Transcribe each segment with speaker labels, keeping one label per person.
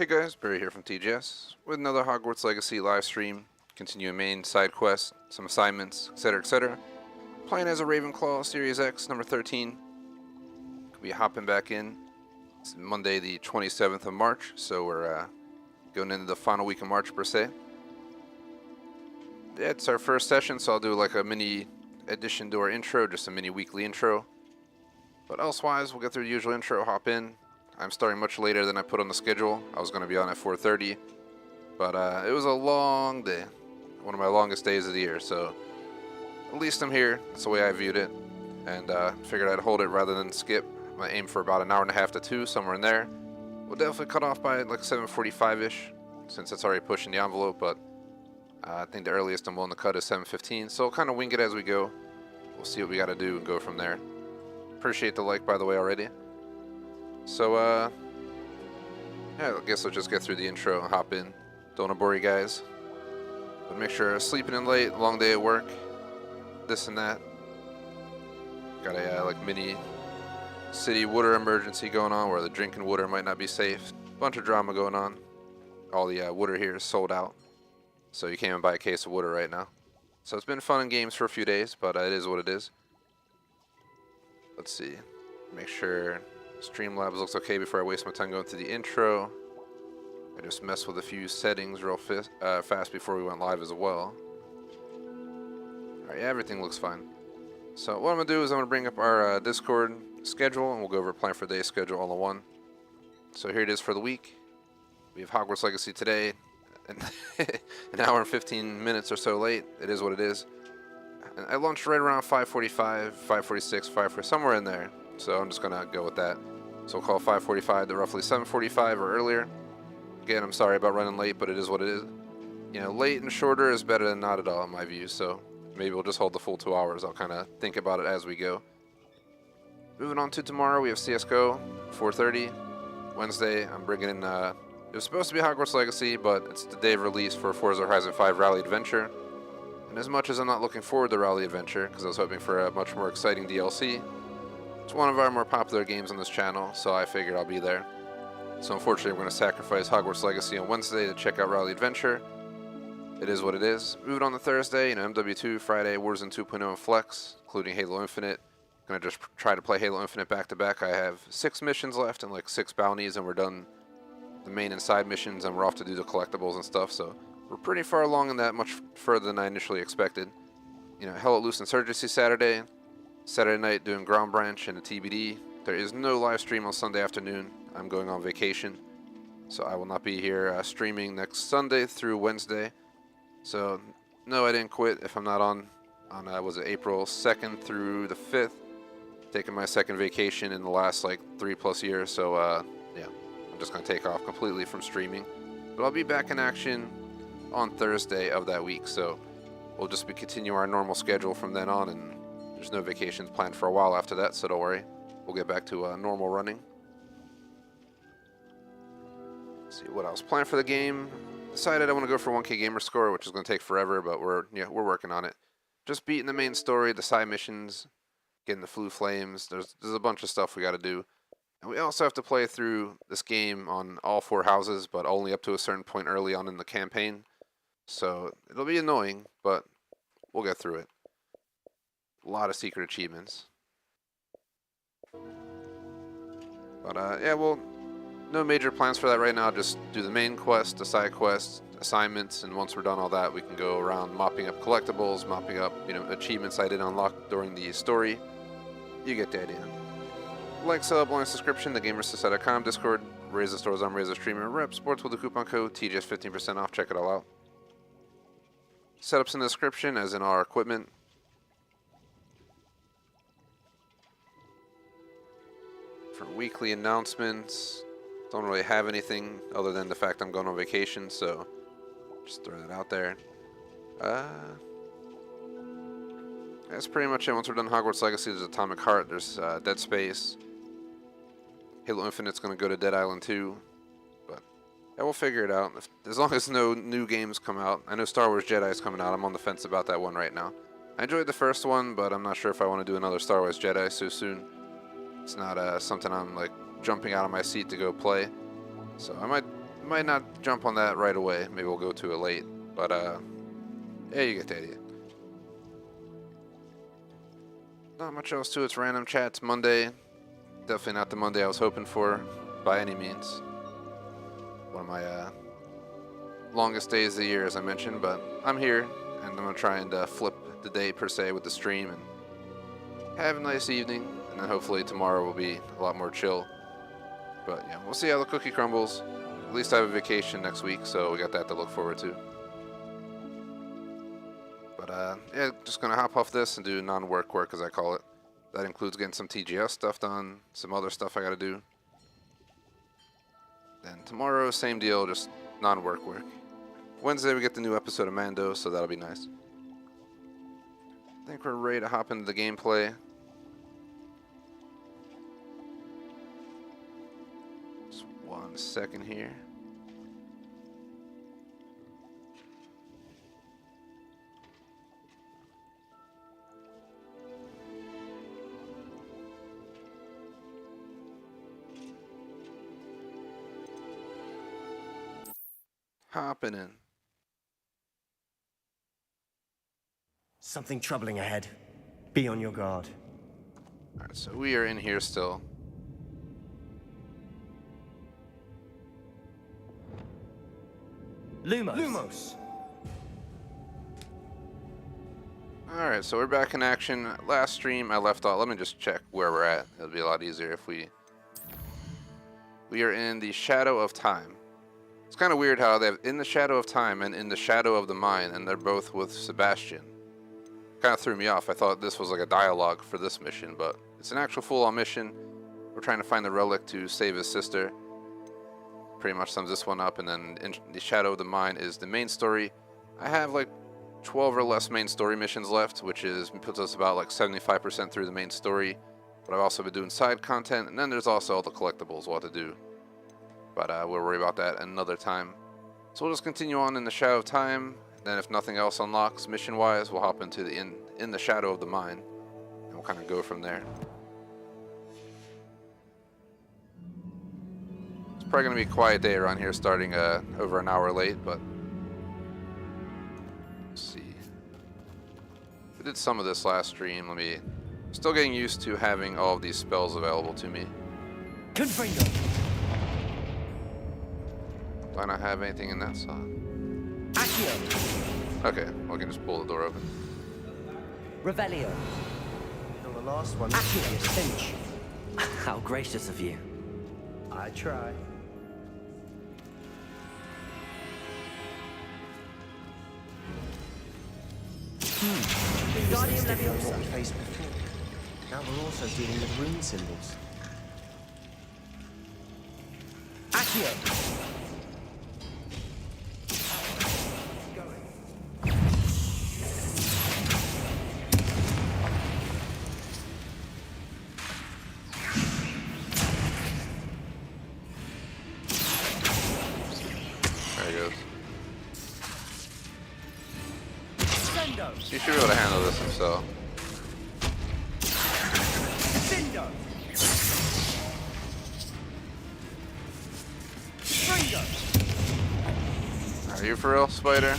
Speaker 1: Hey guys, Barry here from TGS with another Hogwarts Legacy live stream, continuing main side quests, some assignments, etc, etc. Playing as a Ravenclaw Series X number 13. Could be hopping back in. It's Monday the 27th of March, so we're going into the final week of March per se. Yeah, it's our first session, so I'll do like a mini addition to our intro, just a mini weekly intro. But elsewise, we'll get through the usual intro, hop in. I'm starting much later than I put on the schedule. I was going to be on at 4:30, but it was a long day. One of my longest days of the year, so at least I'm here. That's the way I viewed it, and figured I'd hold it rather than skip. I'm going to aim for about an hour and a half to 2, somewhere in there. We'll definitely cut off by like 7:45-ish, since it's already pushing the envelope, but I think the earliest I'm willing to cut is 7:15, so we'll kind of wing it as we go. We'll see what we got to do and go from there. Appreciate the like, by the way, already. So, yeah, I guess I'll just get through the intro and hop in. Don't want to bore you guys. But make sure sleeping in late, long day at work, this and that. Got a like mini city water emergency going on where the drinking water might not be safe. Bunch of drama going on. All the water here is sold out, so you can't even buy a case of water right now. So it's been fun and games for a few days, but it is what it is. Let's see. Make sure Streamlabs looks okay before I waste my time going through the intro. I just messed with a few settings real fast before we went live as well. Alright, yeah, everything looks fine. So what I'm going to do is I'm going to bring up our Discord schedule, and we'll go over plan for the day schedule all in one. So here it is for the week. We have Hogwarts Legacy today, and an hour and 15 minutes or so late. It is what it is. And I launched right around 5:45, 5:46, 5:40, somewhere in there. So I'm just going to go with that. So we'll call 5:45 to roughly 7:45 or earlier. Again, I'm sorry about running late, but it is what it is. You know, late and shorter is better than not at all in my view. So maybe we'll just hold the full 2 hours. I'll kind of think about it as we go. Moving on to tomorrow, we have CSGO, 4:30. Wednesday, I'm bringing in, it was supposed to be Hogwarts Legacy, but it's the day of release for Forza Horizon 5 Rally Adventure. And as much as I'm not looking forward to Rally Adventure, because I was hoping for a much more exciting DLC, it's one of our more popular games on this channel, so I figured I'll be there. So unfortunately, we're going to sacrifice Hogwarts Legacy on Wednesday to check out Rally Adventure. It is what it is. Moving on to Thursday, MW2, Friday, Warzone 2.0 and Flex, including Halo Infinite. Going to just try to play Halo Infinite back-to-back. I have 6 missions left and like 6 bounties, and we're done the main and side missions, and we're off to do the collectibles and stuff, so we're pretty far along in that, much further than I initially expected. You know, Hell at Loose Insurgency Saturday. Saturday night doing Ground Branch and a TBD. There is no live stream on Sunday afternoon. I'm going on vacation, so I will not be here streaming next Sunday through Wednesday. So no, I didn't quit if I'm not on was it April 2nd through the 5th. Taking my second vacation in the last like 3+ years, so yeah, I'm just going to take off completely from streaming. But I'll be back in action on Thursday of that week, so we'll just be continuing our normal schedule from then on, and there's no vacations planned for a while after that, so don't worry. We'll get back to normal running. Let's see what else. Plan for the game. Decided I want to go for 1K gamer score, which is going to take forever, but we're working on it. Just beating the main story, the side missions, getting the Flu Flames. There's a bunch of stuff we got to do. And we also have to play through this game on all 4 houses, but only up to a certain point early on in the campaign. So it'll be annoying, but we'll get through it. A lot of secret achievements. But yeah, well, no major plans for that right now. Just do the main quest, the side quests, assignments, and once we're done all that, we can go around mopping up collectibles, mopping up, achievements I didn't unlock during the story. You get the idea. Like, sub, line, subscription, thegamersociety.com, Discord, Razer stores on Razer Streamer, Rep, Sports with the coupon code TGS 15% off. Check it all out. Setups in the description, as in our equipment. For weekly announcements, don't really have anything other than the fact I'm going on vacation, so just throw that out there. That's pretty much it. Once we're done Hogwarts Legacy, there's Atomic Heart, there's Dead Space. Halo Infinite's going to go to Dead Island 2, but yeah, we'll figure it out. As long as no new games come out. I know Star Wars Jedi is coming out. I'm on the fence about that one right now. I enjoyed the first one, but I'm not sure if I want to do another Star Wars Jedi so soon. It's not something I'm like jumping out of my seat to go play. So I might might not jump on that right away. Maybe we'll go to it late. But, yeah, you get the idea. Not much else to it. It's random chats Monday. Definitely not the Monday I was hoping for by any means. One of my longest days of the year, as I mentioned, but I'm here and I'm gonna try and flip the day per se with the stream and have a nice evening, and then hopefully tomorrow will be a lot more chill. But yeah, we'll see how the cookie crumbles. At least I have a vacation next week, so we got that to look forward to. But yeah, just gonna hop off this and do non-work work, as I call it. That includes getting some TGS stuff done, some other stuff I gotta do. Then tomorrow, same deal, just non-work work. Wednesday we get the new episode of Mando, so that'll be nice. I think we're ready to hop into the gameplay. Just 1 second here. Hopping in.
Speaker 2: Something troubling ahead. Be on your guard.
Speaker 1: Alright, so we are in here still.
Speaker 2: Lumos.
Speaker 1: Alright, so we're back in action. Last stream I left off. Let me just check where we're at. It'll be a lot easier if we are in the Shadow of Time. It's kind of weird how they have In the Shadow of Time and In the Shadow of the Mind, and they're both with Sebastian. Kind of threw me off. I thought this was like a dialogue for this mission, but it's an actual full-on mission. We're trying to find the relic to save his sister. Pretty much sums this one up, and then In the Shadow of the Mind is the main story. I have like 12 or less main story missions left, which puts us about like 75% through the main story. But I've also been doing side content, and then there's also all the collectibles we'll have to do. But we'll worry about that another time. So we'll just continue on In the Shadow of Time. Then if nothing else unlocks mission-wise, we'll hop into the In the Shadow of the Mind. And we'll kind of go from there. It's probably going to be a quiet day around here starting over an hour late, but... Let's see. We did some of this last stream. Still getting used to having all of these spells available to me.
Speaker 2: Confringo.
Speaker 1: Do I not have anything in that slot?
Speaker 2: Accio.
Speaker 1: Okay, we can just pull the door open.
Speaker 2: Revelio. You're the last one. Accio. Cinch. How gracious of you. I try. Guardian Leviosa. We faced before. Now we're also dealing with rune symbols. Accio.
Speaker 1: You should be able to handle this himself. Are you for real, Spider?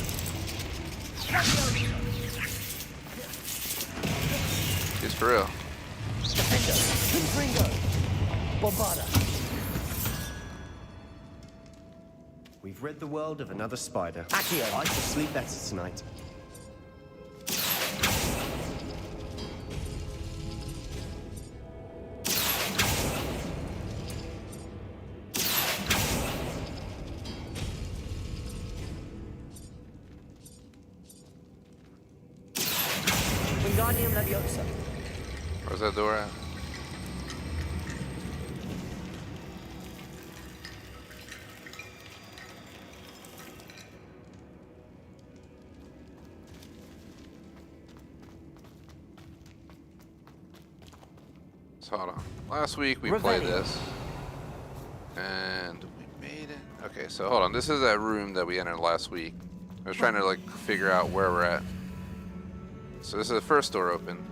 Speaker 1: He's for real.
Speaker 2: We've rid the world of another spider. Accio. I shall sleep better tonight.
Speaker 1: Where's that door at? So hold on. Last week we played this. And we made it. Okay, so hold on. This is that room that we entered last week. I was trying to like figure out where we're at. So this is the first door open.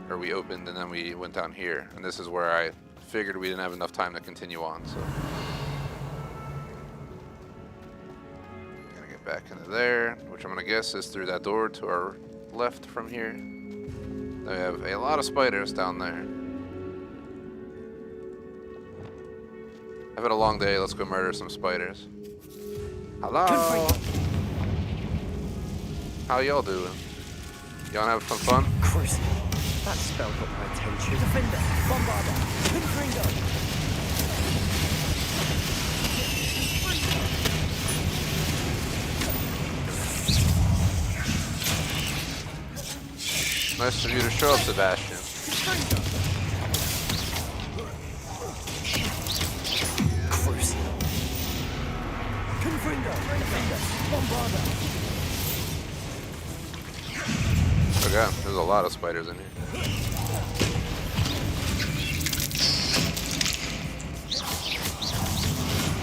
Speaker 1: Or we opened and then we went down here. And this is where I figured we didn't have enough time to continue on, so. back into there, which I'm gonna guess is through that door to our left from here. We have a lot of spiders down there. I've had a long day. Let's go murder some spiders. Hello. How y'all doing? Y'all having some fun?
Speaker 2: Crucio. That spell got my attention. Defender. Bombarder. Confringo.
Speaker 1: Nice of you to show up, Sebastian.
Speaker 2: Crucio. Confringo. Defender. Bombarder.
Speaker 1: Okay, there's a lot of spiders in here.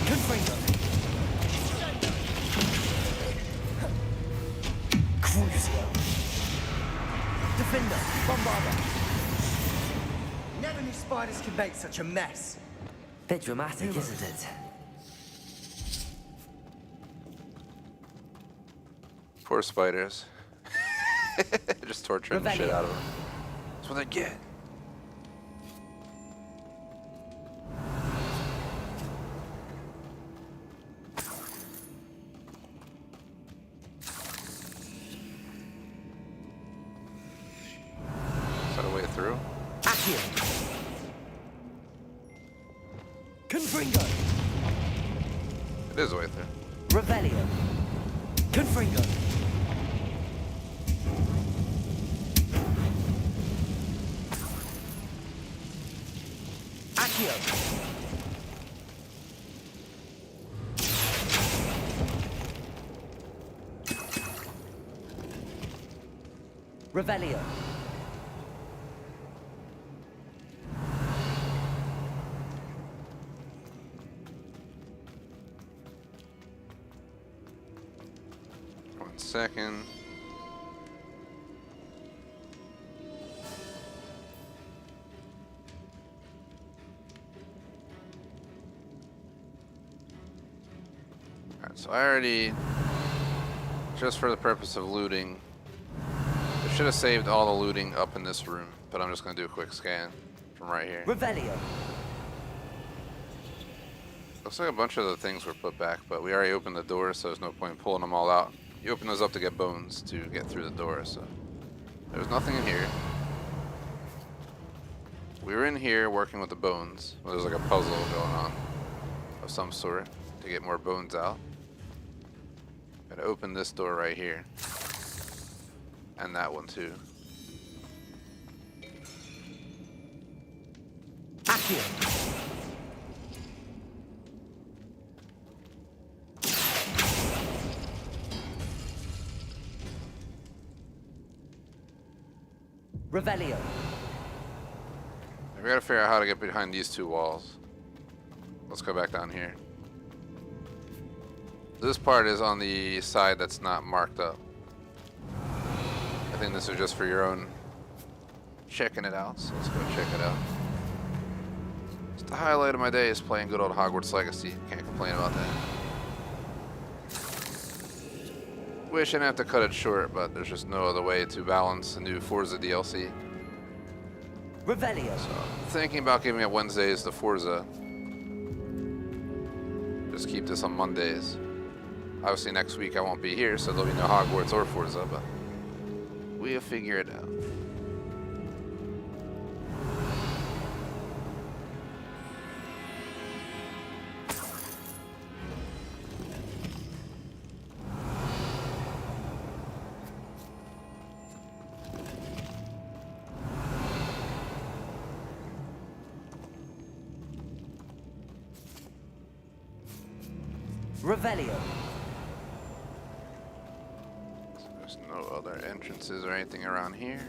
Speaker 2: Confringo. Crucio. Defender. Bombarder. Never knew spiders could make such a mess. Bit dramatic, isn't it?
Speaker 1: Poor spiders. Just torturing the shit out of them. That's what they get. Is that a way through?
Speaker 2: Accio. Confringo.
Speaker 1: It is a way through.
Speaker 2: Revelio. Confringo. Accio. Revelio.
Speaker 1: One second. Alright, so I already, just for the purpose of looting, I should have saved all the looting up in this room, but I'm just going to do a quick scan from right here.
Speaker 2: Revelio.
Speaker 1: Looks like a bunch of the things were put back, but we already opened the door, so there's no point in pulling them all out. You open those up to get bones to get through the door, so there's nothing in here. We were in here working with the bones. Well, there's like a puzzle going on of some sort to get more bones out. Gotta open this door right here. And that one too.
Speaker 2: Accio. Revelio.
Speaker 1: We gotta figure out how to get behind these two walls. Let's go back down here. This part is on the side that's not marked up. I think this is just for your own checking it out, so let's go check it out. It's the highlight of my day is playing good old Hogwarts Legacy. Can't complain about that. Wish I didn't have to cut it short, but there's just no other way to balance the new Forza DLC.
Speaker 2: Revelio.
Speaker 1: So, thinking about giving up Wednesdays to Forza. Just keep this on Mondays. Obviously next week I won't be here, so there'll be no Hogwarts or Forza, but we'll figure it out.
Speaker 2: Revelio.
Speaker 1: So there's no other entrances or anything around here.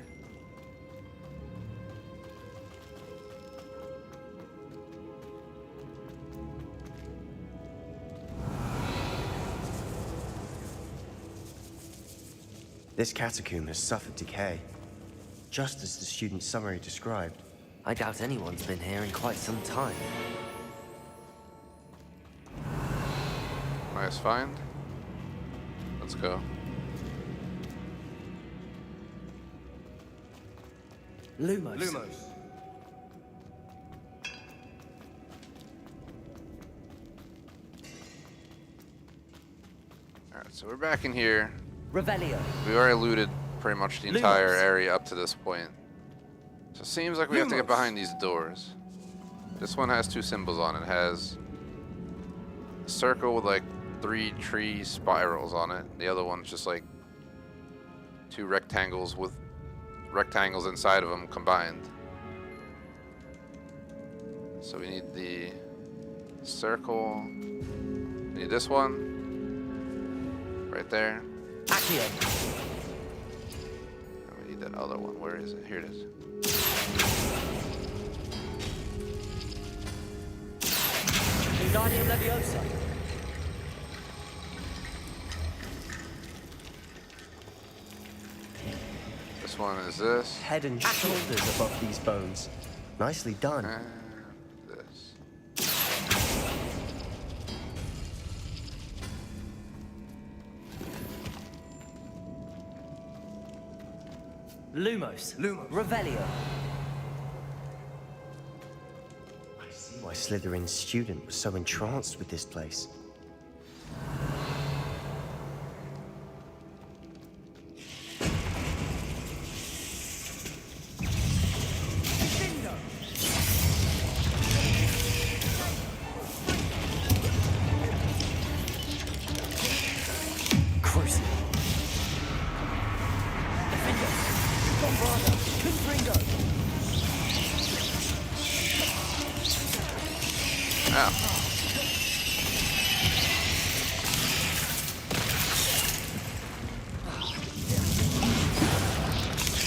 Speaker 3: This catacomb has suffered decay, just as the student summary described.
Speaker 2: I doubt anyone's been here in quite some time.
Speaker 1: Nice find. Let's go.
Speaker 2: Lumos.
Speaker 1: Alright, so we're back in here.
Speaker 2: Revelio.
Speaker 1: We already looted pretty much the entire area up to this point. So it seems like we have to get behind these doors. This one has 2 symbols on it. It has a circle with like 3 tree spirals on it. The other one's just like 2 rectangles with rectangles inside of them combined. So we need the circle. We need this one. Right there.
Speaker 2: Accio.
Speaker 1: And we need that other one. Where is it? Here it is.
Speaker 2: Wingardium Leviosa.
Speaker 1: This one is this.
Speaker 3: Head and shoulders above these bones. Nicely done.
Speaker 1: And this.
Speaker 2: Lumos. Revelio.
Speaker 3: I see why Slytherin's student was so entranced with this place.
Speaker 2: Crucio.
Speaker 1: Ow.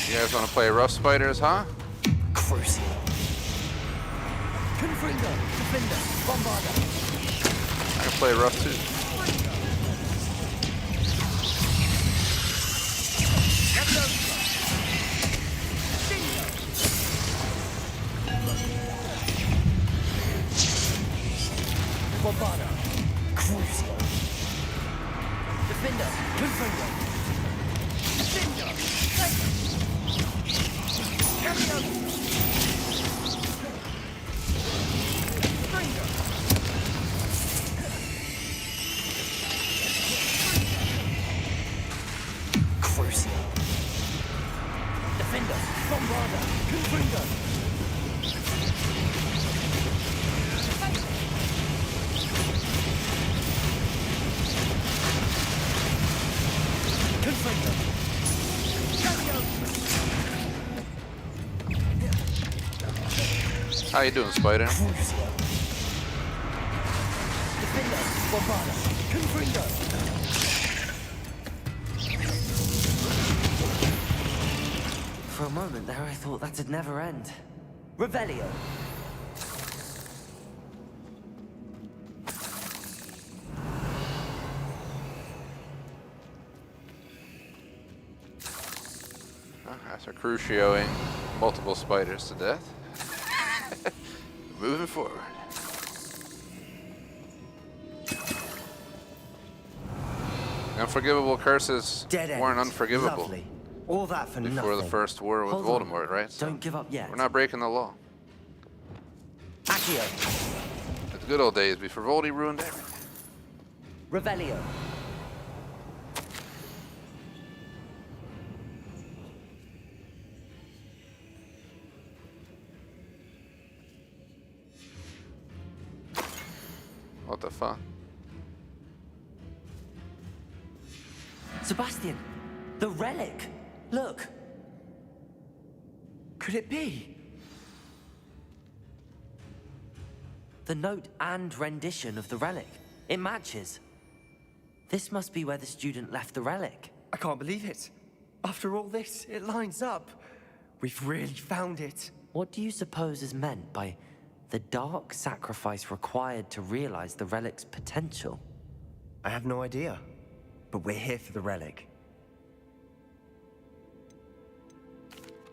Speaker 1: You guys want to play Rough Spiders, huh?
Speaker 2: Crucio. Confringo. Defender. Bombarda.
Speaker 1: I can play Rough too.
Speaker 2: Bombarda. Crucio. Defender. Confringo. Defender. Crucio. Defender. Bombarda. Confringo.
Speaker 1: How you doing, Spider?
Speaker 2: For a moment there, I thought that'd never end. Revelio.
Speaker 1: After Crucioing multiple spiders to death. Moving forward. Unforgivable curses
Speaker 3: Dead end.
Speaker 1: weren't unforgivable
Speaker 3: Lovely. All that for
Speaker 1: before
Speaker 3: nothing.
Speaker 1: the first war with
Speaker 2: Hold on.
Speaker 1: Voldemort, right? So
Speaker 2: Don't give up yet.
Speaker 1: we're not breaking the law.
Speaker 2: Accio.
Speaker 1: It's the good old days before Voldy ruined everything.
Speaker 2: Revelio.
Speaker 1: What the fuck?
Speaker 2: Sebastian, the relic. Look. Could it be? The note and rendition of the relic. It matches. This must be where the student left the relic.
Speaker 3: I can't believe it. After all this, it lines up. We've really found it.
Speaker 2: What do you suppose is meant by the dark sacrifice required to realize the relic's potential?
Speaker 3: I have no idea. But we're here for the relic.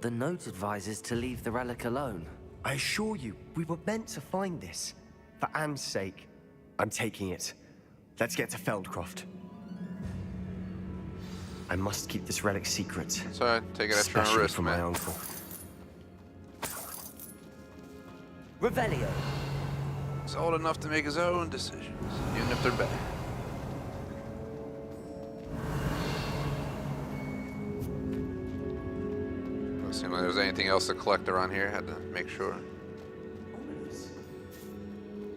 Speaker 2: The note advises to leave the relic alone.
Speaker 3: I assure you, we were meant to find this. For Anne's sake, I'm taking it. Let's get to Feldcroft. I must keep this relic secret.
Speaker 1: So I take it at your own
Speaker 3: Especially
Speaker 1: risk,
Speaker 3: from my
Speaker 1: man.
Speaker 3: uncle.
Speaker 2: Revelio.
Speaker 1: He's old enough to make his own decisions, even if they're bad. Doesn't seem like there's anything else to collect around here. Had to make sure.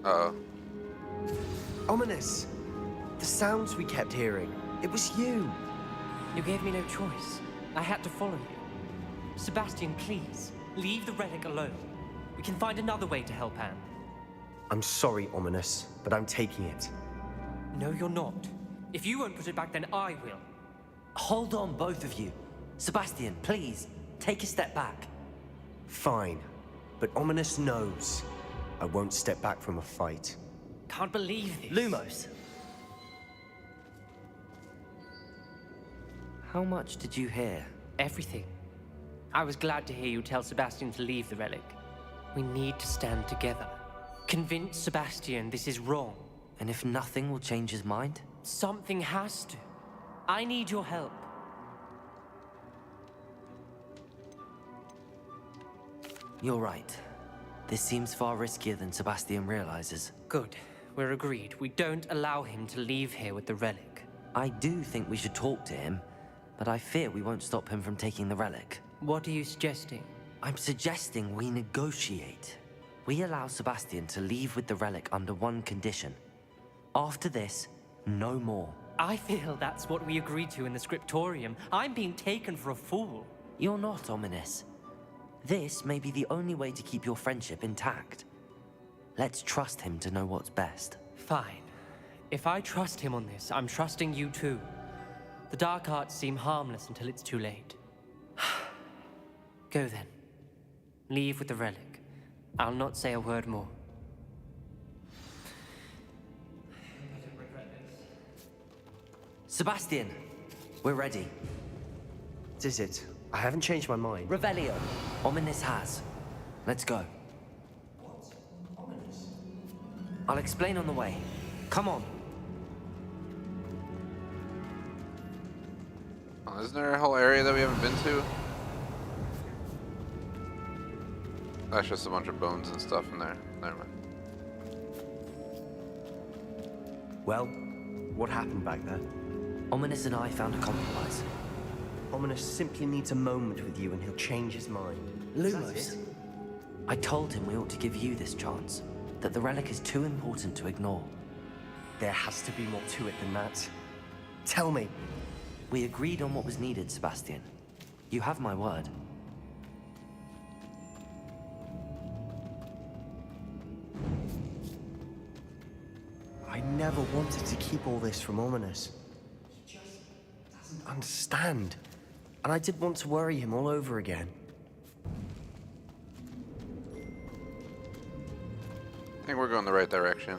Speaker 1: Uh-oh.
Speaker 3: Ominous! The sounds we kept hearing. It was you.
Speaker 4: You gave me no choice. I had to follow you. Sebastian, please, leave the relic alone. We can find another way to help Anne.
Speaker 3: I'm sorry, Ominous, but I'm taking it.
Speaker 4: No, you're not. If you won't put it back, then I will.
Speaker 2: Hold on, both of you. Sebastian, please, take a step back.
Speaker 3: Fine, but Ominous knows I won't step back from a fight.
Speaker 4: Can't believe this.
Speaker 2: Lumos. How much did you hear?
Speaker 4: Everything. I was glad to hear you tell Sebastian to leave the relic. We need to stand together. Convince Sebastian this is wrong.
Speaker 2: And if nothing will change his mind?
Speaker 4: Something has to. I need your help.
Speaker 2: You're right. This seems far riskier than Sebastian realizes.
Speaker 4: Good. We're agreed. We don't allow him to leave here with the relic.
Speaker 2: I do think we should talk to him, but I fear we won't stop him from taking the relic.
Speaker 4: What are you suggesting?
Speaker 2: I'm suggesting we negotiate. We allow Sebastian to leave with the relic under one condition. After this, no more.
Speaker 4: I feel that's what we agreed to in the scriptorium. I'm being taken for a fool.
Speaker 2: You're not, Ominous. This may be the only way to keep your friendship intact. Let's trust him to know what's best.
Speaker 4: Fine. If I trust him on this, I'm trusting you too. The dark arts seem harmless until it's too late. Go then. Leave with the relic. I'll not say a word more.
Speaker 2: Sebastian, we're ready.
Speaker 3: This is it. I haven't changed my mind.
Speaker 2: Revelio. Ominous has. Let's go. I'll explain on the way. Come on.
Speaker 1: Oh, isn't there a whole area that we haven't been to? That's just a bunch of bones and stuff in there. Never mind.
Speaker 3: Well, what happened back there?
Speaker 2: Ominous and I found a compromise.
Speaker 3: Ominous simply needs a moment with you and he'll change his mind.
Speaker 2: Lumos. I told him we ought to give you this chance. That the relic is too important to ignore.
Speaker 3: There has to be more to it than that. Tell me.
Speaker 2: We agreed on what was needed, Sebastian. You have my word.
Speaker 3: I never wanted to keep all this from Ominous. He just doesn't understand. And I did want to worry him all over again.
Speaker 1: I think we're going the right direction.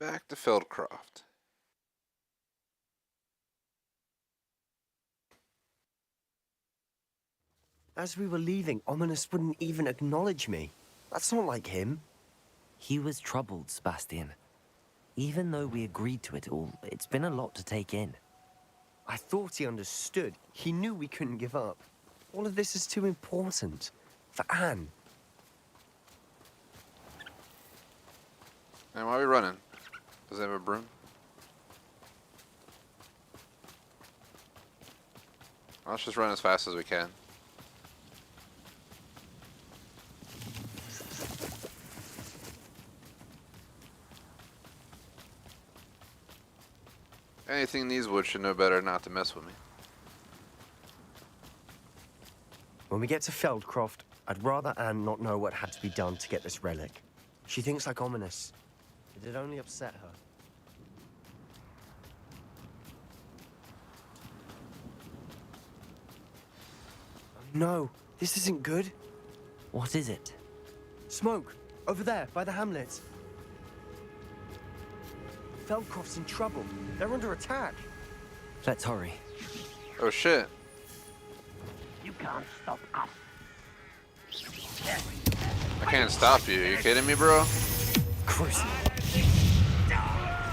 Speaker 1: Back to Feldcroft.
Speaker 3: As we were leaving, Ominous wouldn't even acknowledge me. That's not like him.
Speaker 2: He was troubled, Sebastian. Even though we agreed to it all, it's been a lot to take in.
Speaker 3: I thought he understood. He knew we couldn't give up. All of this is too important. For Anne.
Speaker 1: And why are we running? Does it have a broom? Let's just run as fast as we can. Anything in these woods should know better not to mess with me.
Speaker 3: When we get to Feldcroft, I'd rather Anne not know what had to be done to get this relic. She thinks like Ominous. It'd only upset her. No, this isn't good.
Speaker 2: What is it?
Speaker 3: Smoke! Over there, by the hamlet. Feldcroft's in trouble. They're under attack.
Speaker 2: Let's hurry.
Speaker 1: Oh shit.
Speaker 5: You can't stop us.
Speaker 1: I can't stop you. Are you kidding me, bro?
Speaker 2: Crucio.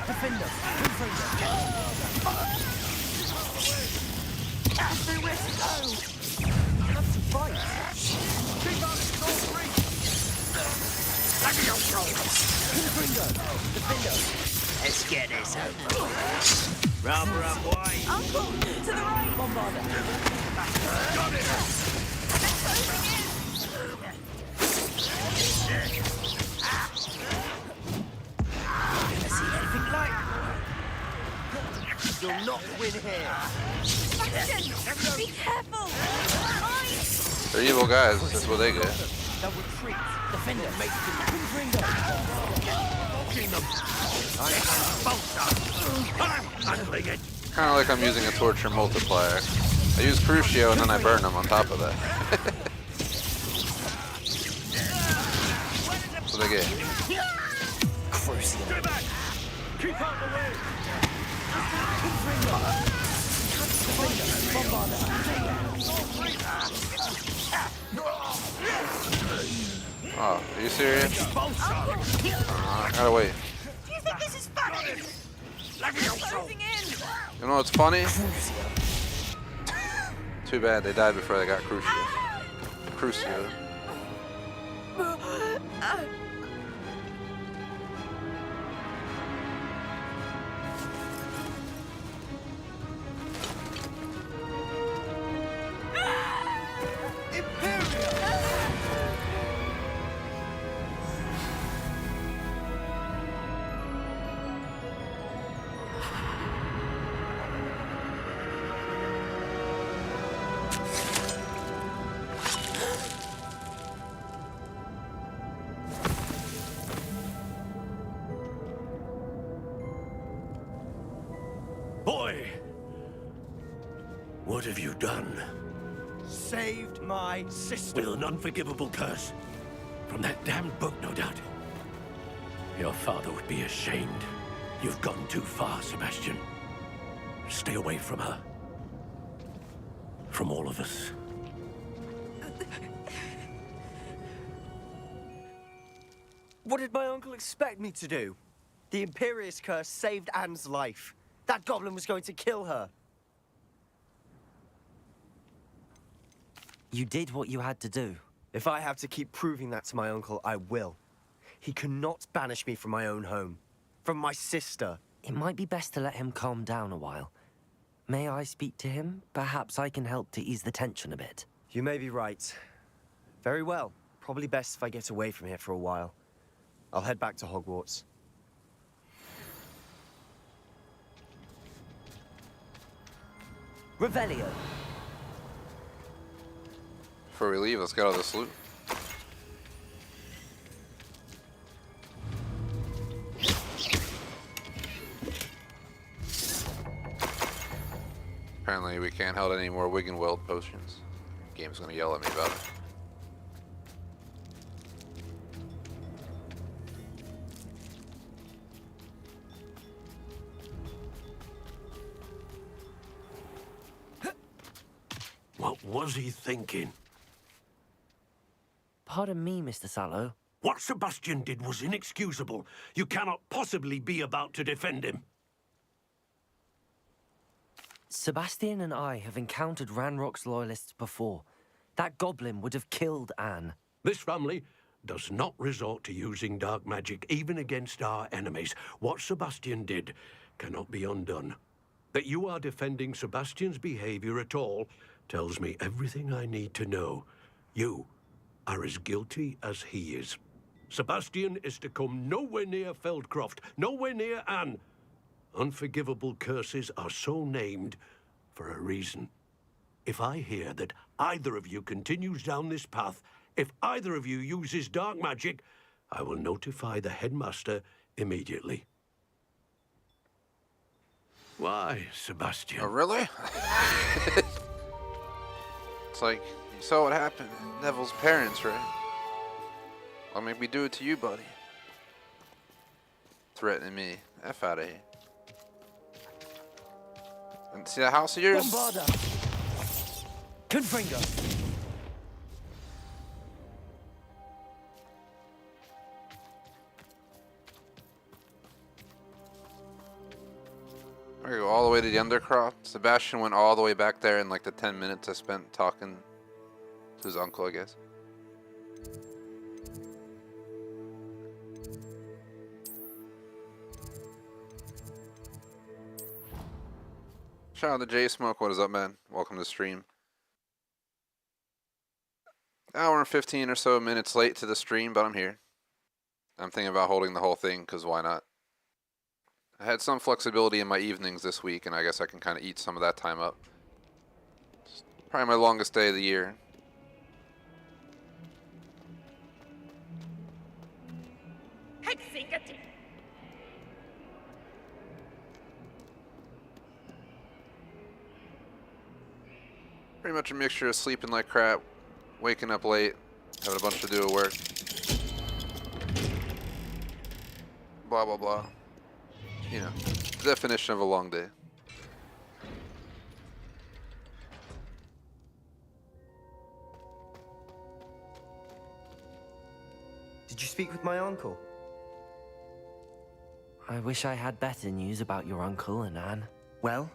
Speaker 2: Defender.
Speaker 5: Everywhere to go.
Speaker 2: Have to fight.
Speaker 5: Let's get this over. Rubber up wide.
Speaker 6: Uncle, to the right.
Speaker 2: Bombarder.
Speaker 5: Got it.
Speaker 2: Never seen anything like. You'll not win here.
Speaker 6: Sebastian, be careful. Mine.
Speaker 1: They're evil guys. That's what they get.
Speaker 2: They'll retreat. Defender. Make Ringo.
Speaker 5: Handling it.
Speaker 1: Kind of like I'm using a torture multiplier. I use Crucio and then I burn them on top of that. That's what they get.
Speaker 2: Crucio.
Speaker 5: Get back. Keep out the way.
Speaker 1: Oh, are you serious? I gotta wait.
Speaker 6: Do you think this is funny? They're closing in.
Speaker 1: You know what's funny? Too bad they died before they got Crucio. Crucio.
Speaker 5: Boy, what have you done?
Speaker 3: Saved my sister.
Speaker 5: With an unforgivable curse. From that damned book, no doubt. Your father would be ashamed. You've gone too far, Sebastian. Stay away from her. From all of us.
Speaker 3: What did my uncle expect me to do? The Imperius curse saved Anne's life. That goblin was going to kill her.
Speaker 2: You did what you had to do.
Speaker 3: If I have to keep proving that to my uncle, I will. He cannot banish me from my own home. From my sister.
Speaker 2: It might be best to let him calm down a while. May I speak to him? Perhaps I can help to ease the tension a bit.
Speaker 3: You may be right. Very well. Probably best if I get away from here for a while. I'll head back to Hogwarts.
Speaker 2: Revelio.
Speaker 1: Before we leave, let's get all this loot. Apparently we can't hold any more Wig and Weld potions. Game's gonna yell at me about it.
Speaker 5: What was he thinking?
Speaker 2: Pardon me, Mr. Sallow.
Speaker 5: What Sebastian did was inexcusable. You cannot possibly be about to defend him.
Speaker 2: Sebastian and I have encountered Ranrock's loyalists before. That goblin would have killed Anne.
Speaker 5: This family does not resort to using dark magic, even against our enemies. What Sebastian did cannot be undone. That you are defending Sebastian's behavior at all tells me everything I need to know. You are as guilty as he is. Sebastian is to come nowhere near Feldcroft, nowhere near Anne. Unforgivable curses are so named for a reason. If I hear that either of you continues down this path, if either of you uses dark magic, I will notify the headmaster immediately. Why, Sebastian?
Speaker 1: Oh, really? It's like, you saw what happened to Neville's parents, right? I'll make me do it to you, buddy. Threatening me. F out of here. And see that house of yours?
Speaker 2: Bombarda! Confringo!
Speaker 1: We're gonna go all the way to the Undercroft. Sebastian went all the way back there in like the 10 minutes I spent talking to his uncle, I guess. Shout out to J Smoke. What is up, man? Welcome to the stream. Hour and 15 or so minutes late to the stream, but I'm here. I'm thinking about holding the whole thing, because why not? I had some flexibility in my evenings this week, and I guess I can kind of eat some of that time up. It's probably my longest day of the year.
Speaker 6: Hexingati.
Speaker 1: Pretty much a mixture of sleeping like crap, waking up late, having a bunch to do at work. Blah, blah, blah. You know, the definition of a long day.
Speaker 3: Did you speak with my uncle?
Speaker 2: I wish I had better news about your uncle and Anne.
Speaker 3: Well,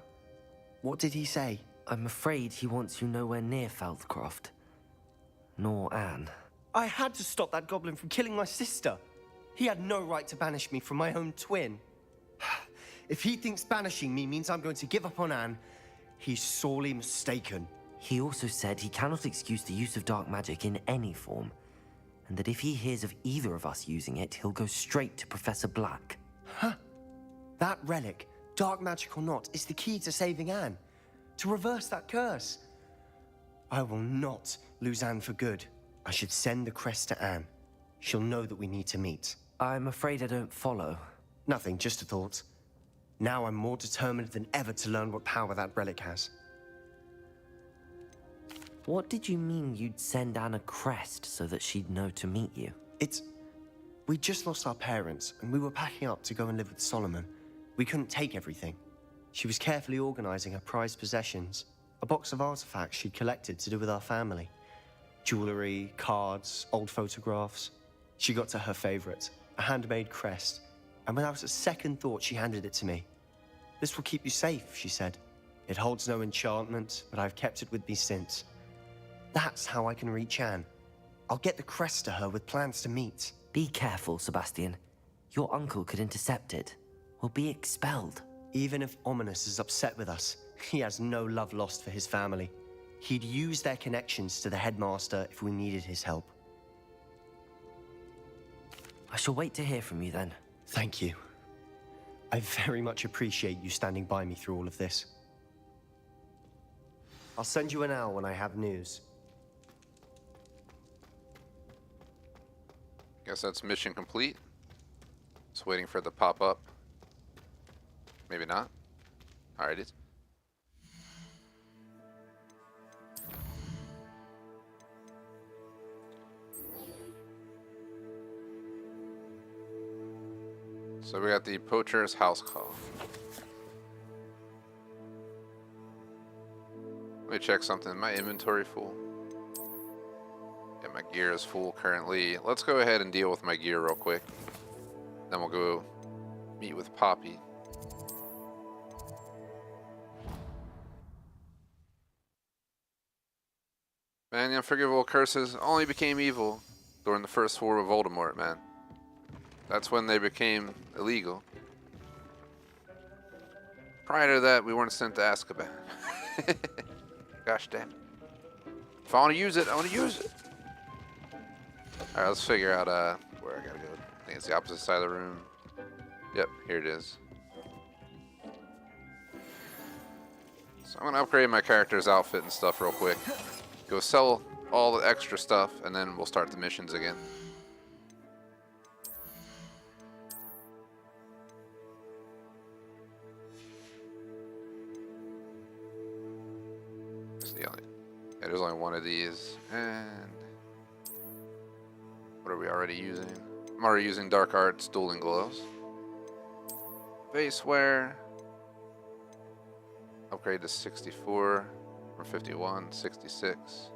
Speaker 3: what did he say?
Speaker 2: I'm afraid he wants you nowhere near Feldcroft. Nor Anne.
Speaker 3: I had to stop that goblin from killing my sister. He had no right to banish me from my own twin. If he thinks banishing me means I'm going to give up on Anne, he's sorely mistaken.
Speaker 2: He also said he cannot excuse the use of dark magic in any form, and that if he hears of either of us using it, he'll go straight to Professor Black.
Speaker 3: Huh? That relic, dark magic or not, is the key to saving Anne. To reverse that curse. I will not lose Anne for good. I should send the crest to Anne. She'll know that we need to meet.
Speaker 2: I'm afraid I don't follow.
Speaker 3: Nothing, just a thought. Now I'm more determined than ever to learn what power that relic has.
Speaker 2: What did you mean you'd send Anne a crest so that she'd know to meet you?
Speaker 3: We just lost our parents, and we were packing up to go and live with Solomon. We couldn't take everything. She was carefully organizing her prized possessions, a box of artifacts she'd collected to do with our family. Jewelry, cards, old photographs. She got to her favorite, a handmade crest, and without a second thought, she handed it to me. This will keep you safe, she said. It holds no enchantment, but I've kept it with me since. That's how I can reach Anne. I'll get the crest to her with plans to meet.
Speaker 2: Be careful, Sebastian. Your uncle could intercept it. We'll be expelled.
Speaker 3: Even if Ominous is upset with us, he has no love lost for his family. He'd use their connections to the headmaster if we needed his help.
Speaker 2: I shall wait to hear from you then.
Speaker 3: Thank you. I very much appreciate you standing by me through all of this. I'll send you an owl when I have news.
Speaker 1: Guess that's mission complete. Just waiting for it to pop up. Maybe not. Alright, it's. So we got the Poacher's House Call. Let me check something. My inventory full. Yeah, my gear is full currently. Let's go ahead and deal with my gear real quick. Then we'll go meet with Poppy. Man, the Unforgivable curses only became evil during the First War with Voldemort, man. That's when they became illegal. Prior to that, we weren't sent to Azkaban. Gosh damn it. If I want to use it, I want to use it. Alright, let's figure out where I gotta go. I think it's the opposite side of the room. Yep, here it is. So I'm gonna upgrade my character's outfit and stuff real quick. Go sell all the extra stuff, and then we'll start the missions again. Yeah, there's only one of these, and what are we already using? I'm already using Dark Arts Dueling Gloves. Base wear. Upgrade to 64 from 51, 66.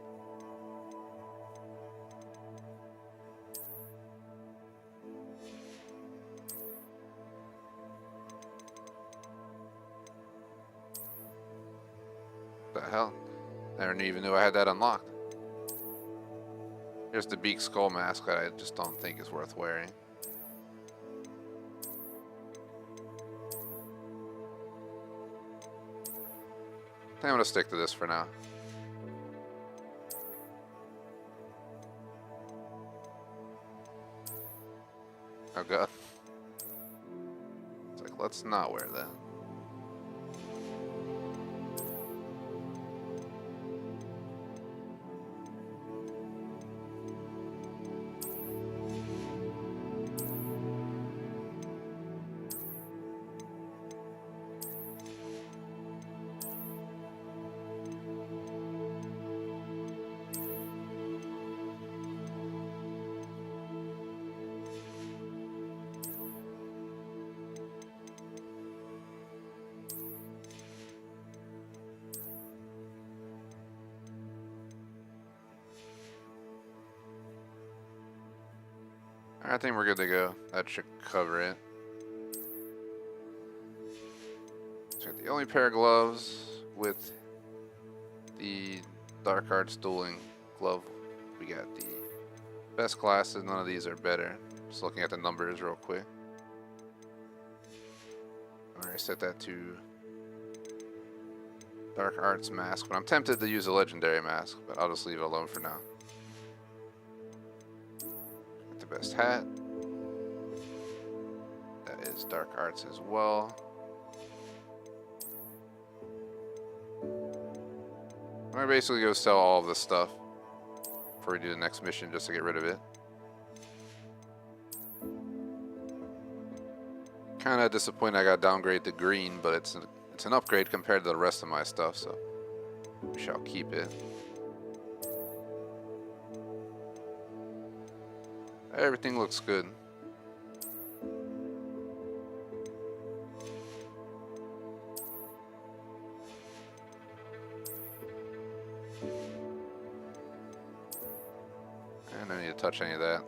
Speaker 1: The hell? Never even knew I had that unlocked. Here's the beak skull mask that I just don't think is worth wearing. I think I'm gonna stick to this for now. Oh god. It's like, let's not wear that. I think we're good to go. That should cover it. So got the only pair of gloves with the Dark Arts dueling glove. We got the best classes. None of these are better. Just looking at the numbers real quick. Alright, set that to Dark Arts mask. But I'm tempted to use a legendary mask, but I'll just leave it alone for now. Best hat. That is Dark Arts as well. I'm gonna basically go sell all of this stuff before we do the next mission just to get rid of it. Kinda disappointed I got downgraded to green, but it's an upgrade compared to the rest of my stuff, so we shall keep it. Everything looks good. And I don't need to touch any of that.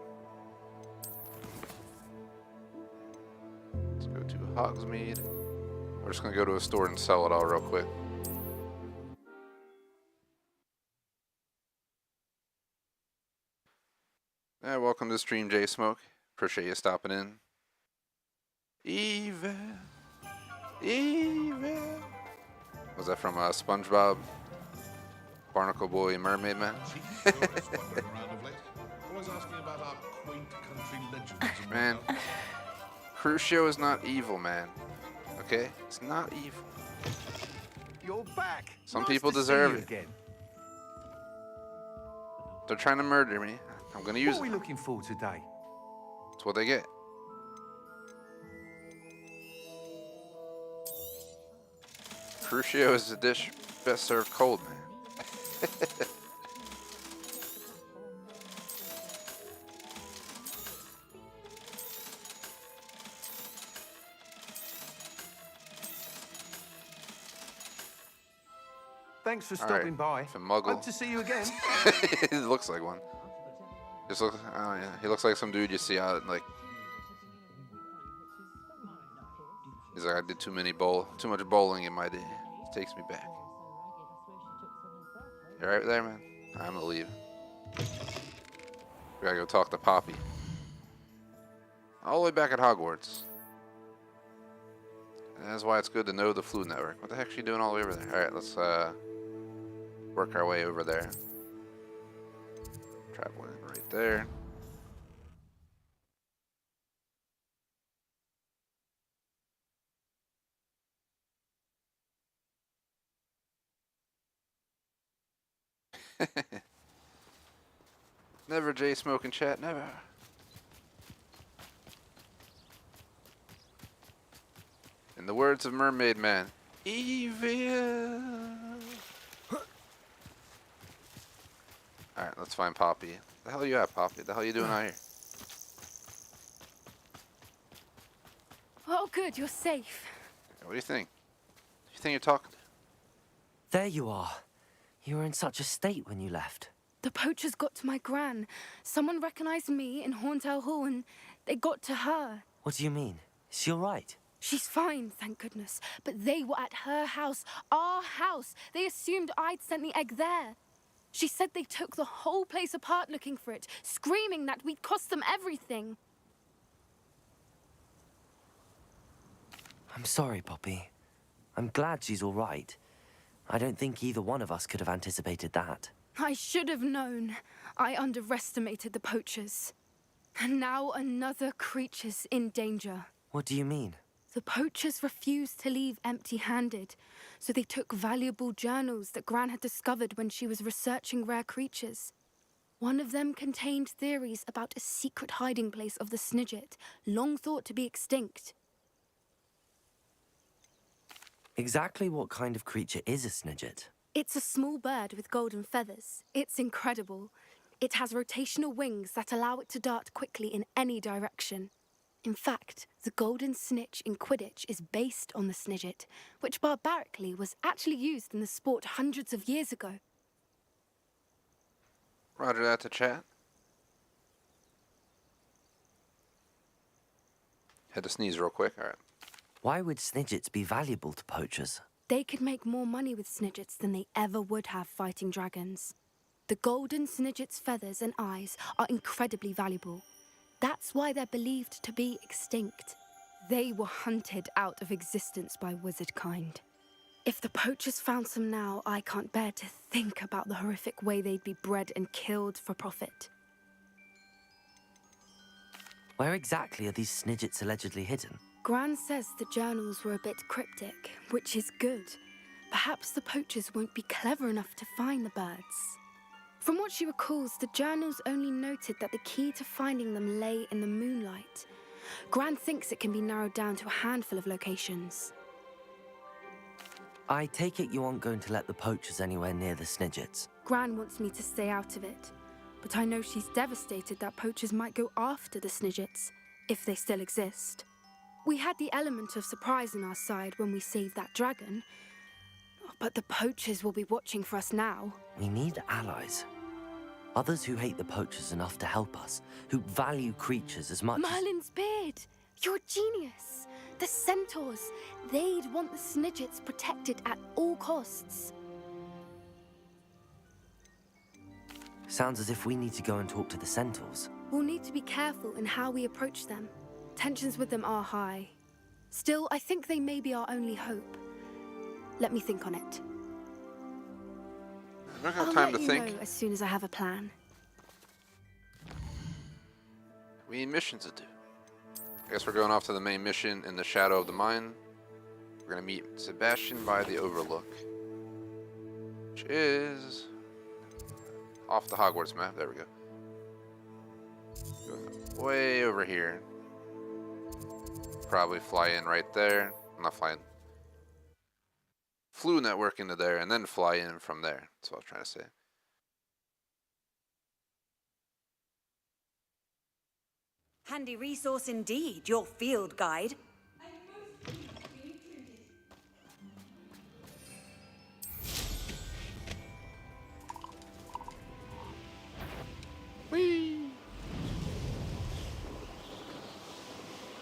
Speaker 1: Let's go to Hogsmeade. We're just gonna go to a store and sell it all real quick. Yeah, welcome to the stream, J Smoke. Appreciate you stopping in. Evil. Was that from SpongeBob? Barnacle Boy, Mermaid Man? Man, Crucio is not evil, man. Okay? It's not evil.
Speaker 6: You're back.
Speaker 1: Some people deserve it. They're trying to murder me. I'm gonna use it.
Speaker 6: What are we looking for today?
Speaker 1: That's what they get. Crucio is a dish best served cold, man.
Speaker 6: Thanks for stopping by.
Speaker 1: It's a muggle.
Speaker 6: Hope to see you again.
Speaker 1: It looks like one. Just looks. Oh yeah, he looks like some dude you see out like. He's like, I did too much bowling in my day. It takes me back. You right there, man? I'm gonna leave. We gotta go talk to Poppy. All the way back at Hogwarts. And that's why it's good to know the Flu Network. What the heck's she doing all the way over there? All right, let's work our way over there. Traveling right there. Never J Smoke in chat, never. In the words of Mermaid Man, evil. Alright, let's find Poppy. The hell you at, Poppy? The hell you doing out here?
Speaker 7: Oh, good, you're safe.
Speaker 1: What do you think? Who you think you're talking to?
Speaker 2: There you are. You were in such a state when you left.
Speaker 7: The poachers got to my gran. Someone recognized me in Horntail Hall and they got to her.
Speaker 2: What do you mean? Is she all right?
Speaker 7: She's fine, thank goodness. But they were at her house, our house. They assumed I'd sent the egg there. She said they took the whole place apart looking for it, screaming that we'd cost them everything.
Speaker 2: I'm sorry, Poppy. I'm glad she's all right. I don't think either one of us could have anticipated that.
Speaker 7: I should have known. I underestimated the poachers. And now another creature's in danger.
Speaker 2: What do you mean?
Speaker 7: The poachers refused to leave empty-handed, so they took valuable journals that Gran had discovered when she was researching rare creatures. One of them contained theories about a secret hiding place of the Snidget, long thought to be extinct.
Speaker 2: Exactly what kind of creature is a Snidget?
Speaker 7: It's a small bird with golden feathers. It's incredible. It has rotational wings that allow it to dart quickly in any direction. In fact, the golden snitch in Quidditch is based on the Snidget, which barbarically was actually used in the sport hundreds of years ago.
Speaker 1: Roger that to chat. Had to sneeze real quick. All right.
Speaker 2: Why would Snidgets be valuable to poachers?
Speaker 7: They could make more money with Snidgets than they ever would have fighting dragons. The golden Snidget's feathers and eyes are incredibly valuable. That's why they're believed to be extinct. They were hunted out of existence by wizard kind. If the poachers found some now, I can't bear to think about the horrific way they'd be bred and killed for profit.
Speaker 2: Where exactly are these Snidgets allegedly hidden?
Speaker 7: Gran says the journals were a bit cryptic, which is good. Perhaps the poachers won't be clever enough to find the birds. From what she recalls, the journals only noted that the key to finding them lay in the moonlight. Gran thinks it can be narrowed down to a handful of locations.
Speaker 2: I take it you aren't going to let the poachers anywhere near the Snidgets.
Speaker 7: Gran wants me to stay out of it, but I know she's devastated that poachers might go after the Snidgets, if they still exist. We had the element of surprise on our side when we saved that dragon, but the poachers will be watching for us now.
Speaker 2: We need allies. Others who hate the poachers enough to help us, who value creatures as much
Speaker 7: Merlin's beard! You're a genius! The centaurs, they'd want the Snidgets protected at all costs.
Speaker 2: Sounds as if we need to go and talk to the centaurs.
Speaker 7: We'll need to be careful in how we approach them. Tensions with them are high. Still, I think they may be our only hope. Let me think on it.
Speaker 1: I don't have
Speaker 7: I'll
Speaker 1: time
Speaker 7: let
Speaker 1: to
Speaker 7: you
Speaker 1: think.
Speaker 7: know as soon as I have a plan.
Speaker 1: We need missions to do. I guess we're going off to the main mission in the shadow of the mine. We're going to meet Sebastian by the Overlook, which is off the Hogwarts map. There we go. Going way over here. Probably fly in right there. I'm not flying. Flew network into there and then fly in from there. That's what I was trying to say.
Speaker 6: Handy resource indeed, your field guide.
Speaker 1: Whee!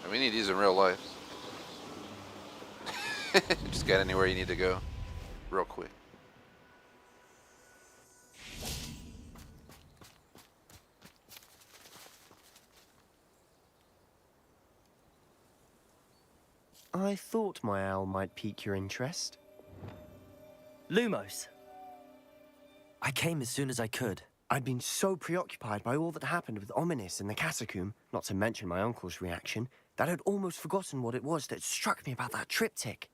Speaker 1: And we need these in real life. Just get anywhere you need to go real quick.
Speaker 3: I thought my owl might pique your interest.
Speaker 2: Lumos! I came as soon as I could.
Speaker 3: I'd been so preoccupied by all that happened with Ominous in the catacomb, not to mention my uncle's reaction, that I'd almost forgotten what it was that struck me about that triptych.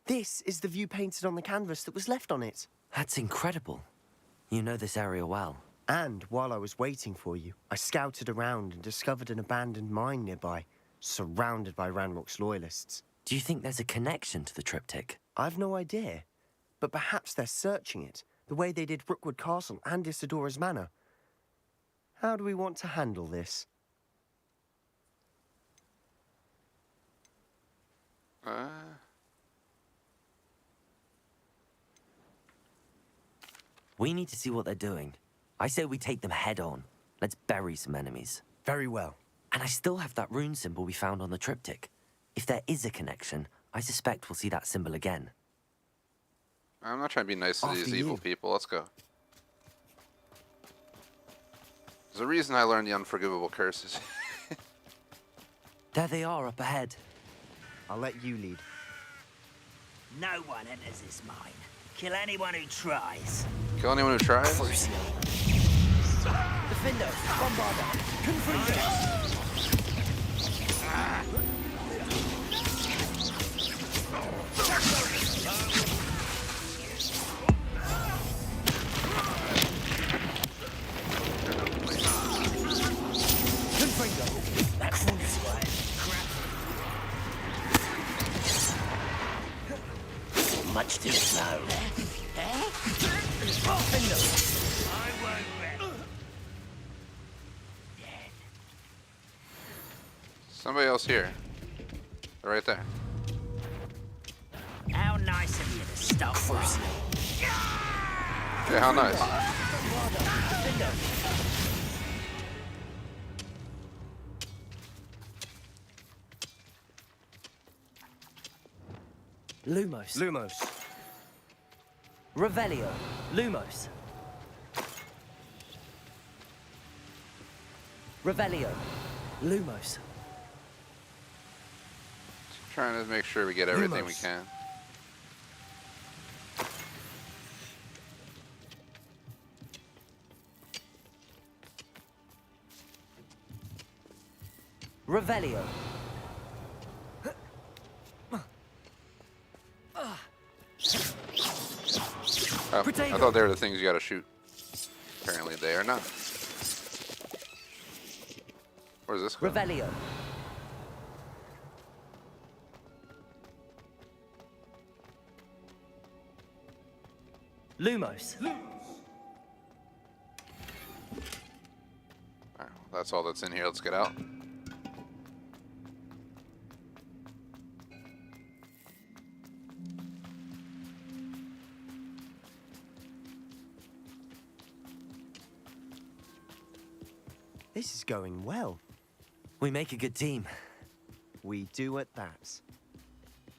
Speaker 3: This is the view painted on the canvas that was left on it.
Speaker 2: That's incredible. You know this area well.
Speaker 3: And while I was waiting for you, I scouted around and discovered an abandoned mine nearby, surrounded by Ranrock's loyalists.
Speaker 2: Do you think there's a connection to the triptych?
Speaker 3: I've no idea, but perhaps they're searching it, the way they did Rookwood Castle and Isidora's Manor. How do we want to handle this?
Speaker 2: We need to see what they're doing. I say we take them head on. Let's bury some enemies.
Speaker 3: Very well.
Speaker 2: And I still have that rune symbol we found on the triptych. If there is a connection, I suspect we'll see that symbol again.
Speaker 1: I'm not trying to be nice to
Speaker 3: After
Speaker 1: these
Speaker 3: you.
Speaker 1: evil people. Let's go. There's a reason I learned the unforgivable curses.
Speaker 2: There they are up ahead.
Speaker 3: I'll let you lead.
Speaker 6: No one enters this mine. Kill anyone who tries.
Speaker 1: Kill anyone who tries?
Speaker 6: Crucio.
Speaker 2: Defender, Bombarder, Confringo.
Speaker 6: Much too slow.
Speaker 1: Somebody else here. They're right there.
Speaker 6: How nice of you to stop Crucio.
Speaker 1: Yeah, how nice.
Speaker 2: Lumos.
Speaker 3: Lumos.
Speaker 2: Revelio. Lumos. Revelio. Lumos.
Speaker 1: Trying to make sure we get everything we
Speaker 3: Lumos.
Speaker 1: can.
Speaker 2: Revelio.
Speaker 1: Oh, I thought they were the things you gotta shoot. Apparently they are not. Where's this go?
Speaker 2: Revelio. Lumos.
Speaker 1: Alright, well, that's all that's in here. Let's get out.
Speaker 3: This is going well.
Speaker 2: We make a good team.
Speaker 3: We do at that.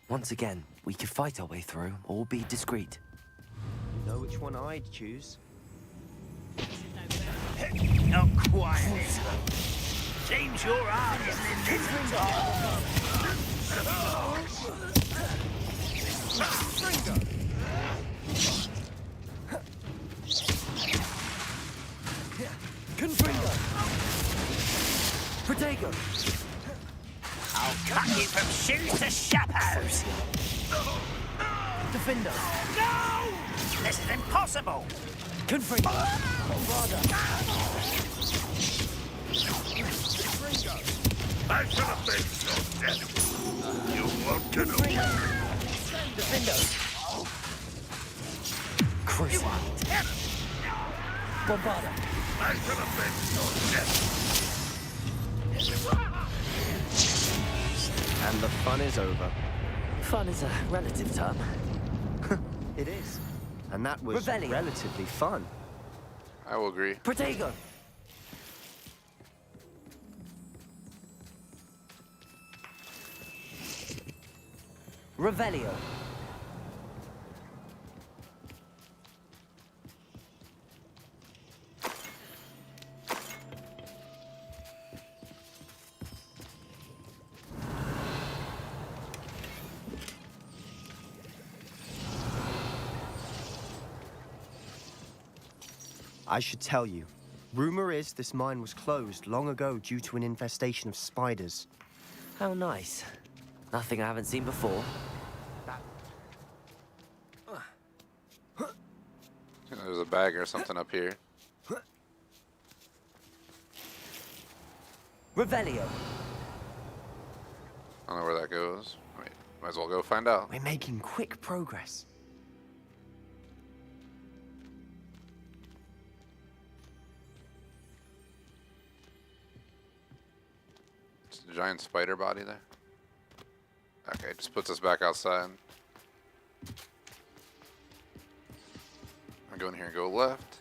Speaker 2: Once again, we could fight our way through or be discreet.
Speaker 3: You know which one I'd choose?
Speaker 6: Not quiet. Seems your heart isn't in this one.
Speaker 2: Confringo! Protego!
Speaker 6: I'll cut you from shoes to chapeaus.
Speaker 2: Defender!
Speaker 6: No! This is impossible.
Speaker 2: Confringo!
Speaker 5: I should have been so dead. You want to know?
Speaker 2: Defender! Crucio! Bombarda!
Speaker 5: I should have been so dead.
Speaker 3: And the fun is over.
Speaker 2: Fun is a relative term.
Speaker 3: It is. And that was
Speaker 2: Revelio.
Speaker 3: relatively fun.
Speaker 1: I will agree.
Speaker 2: Protego! Revelio.
Speaker 3: I should tell you. Rumor is this mine was closed long ago due to an infestation of spiders.
Speaker 2: How nice. Nothing I haven't seen before.
Speaker 1: There's a bag or something up here.
Speaker 2: Revelio.
Speaker 1: I don't know where that goes. Wait, might as well go find out.
Speaker 3: We're making quick progress.
Speaker 1: It's a giant spider body there. Okay, just puts us back outside. I go in here and go left.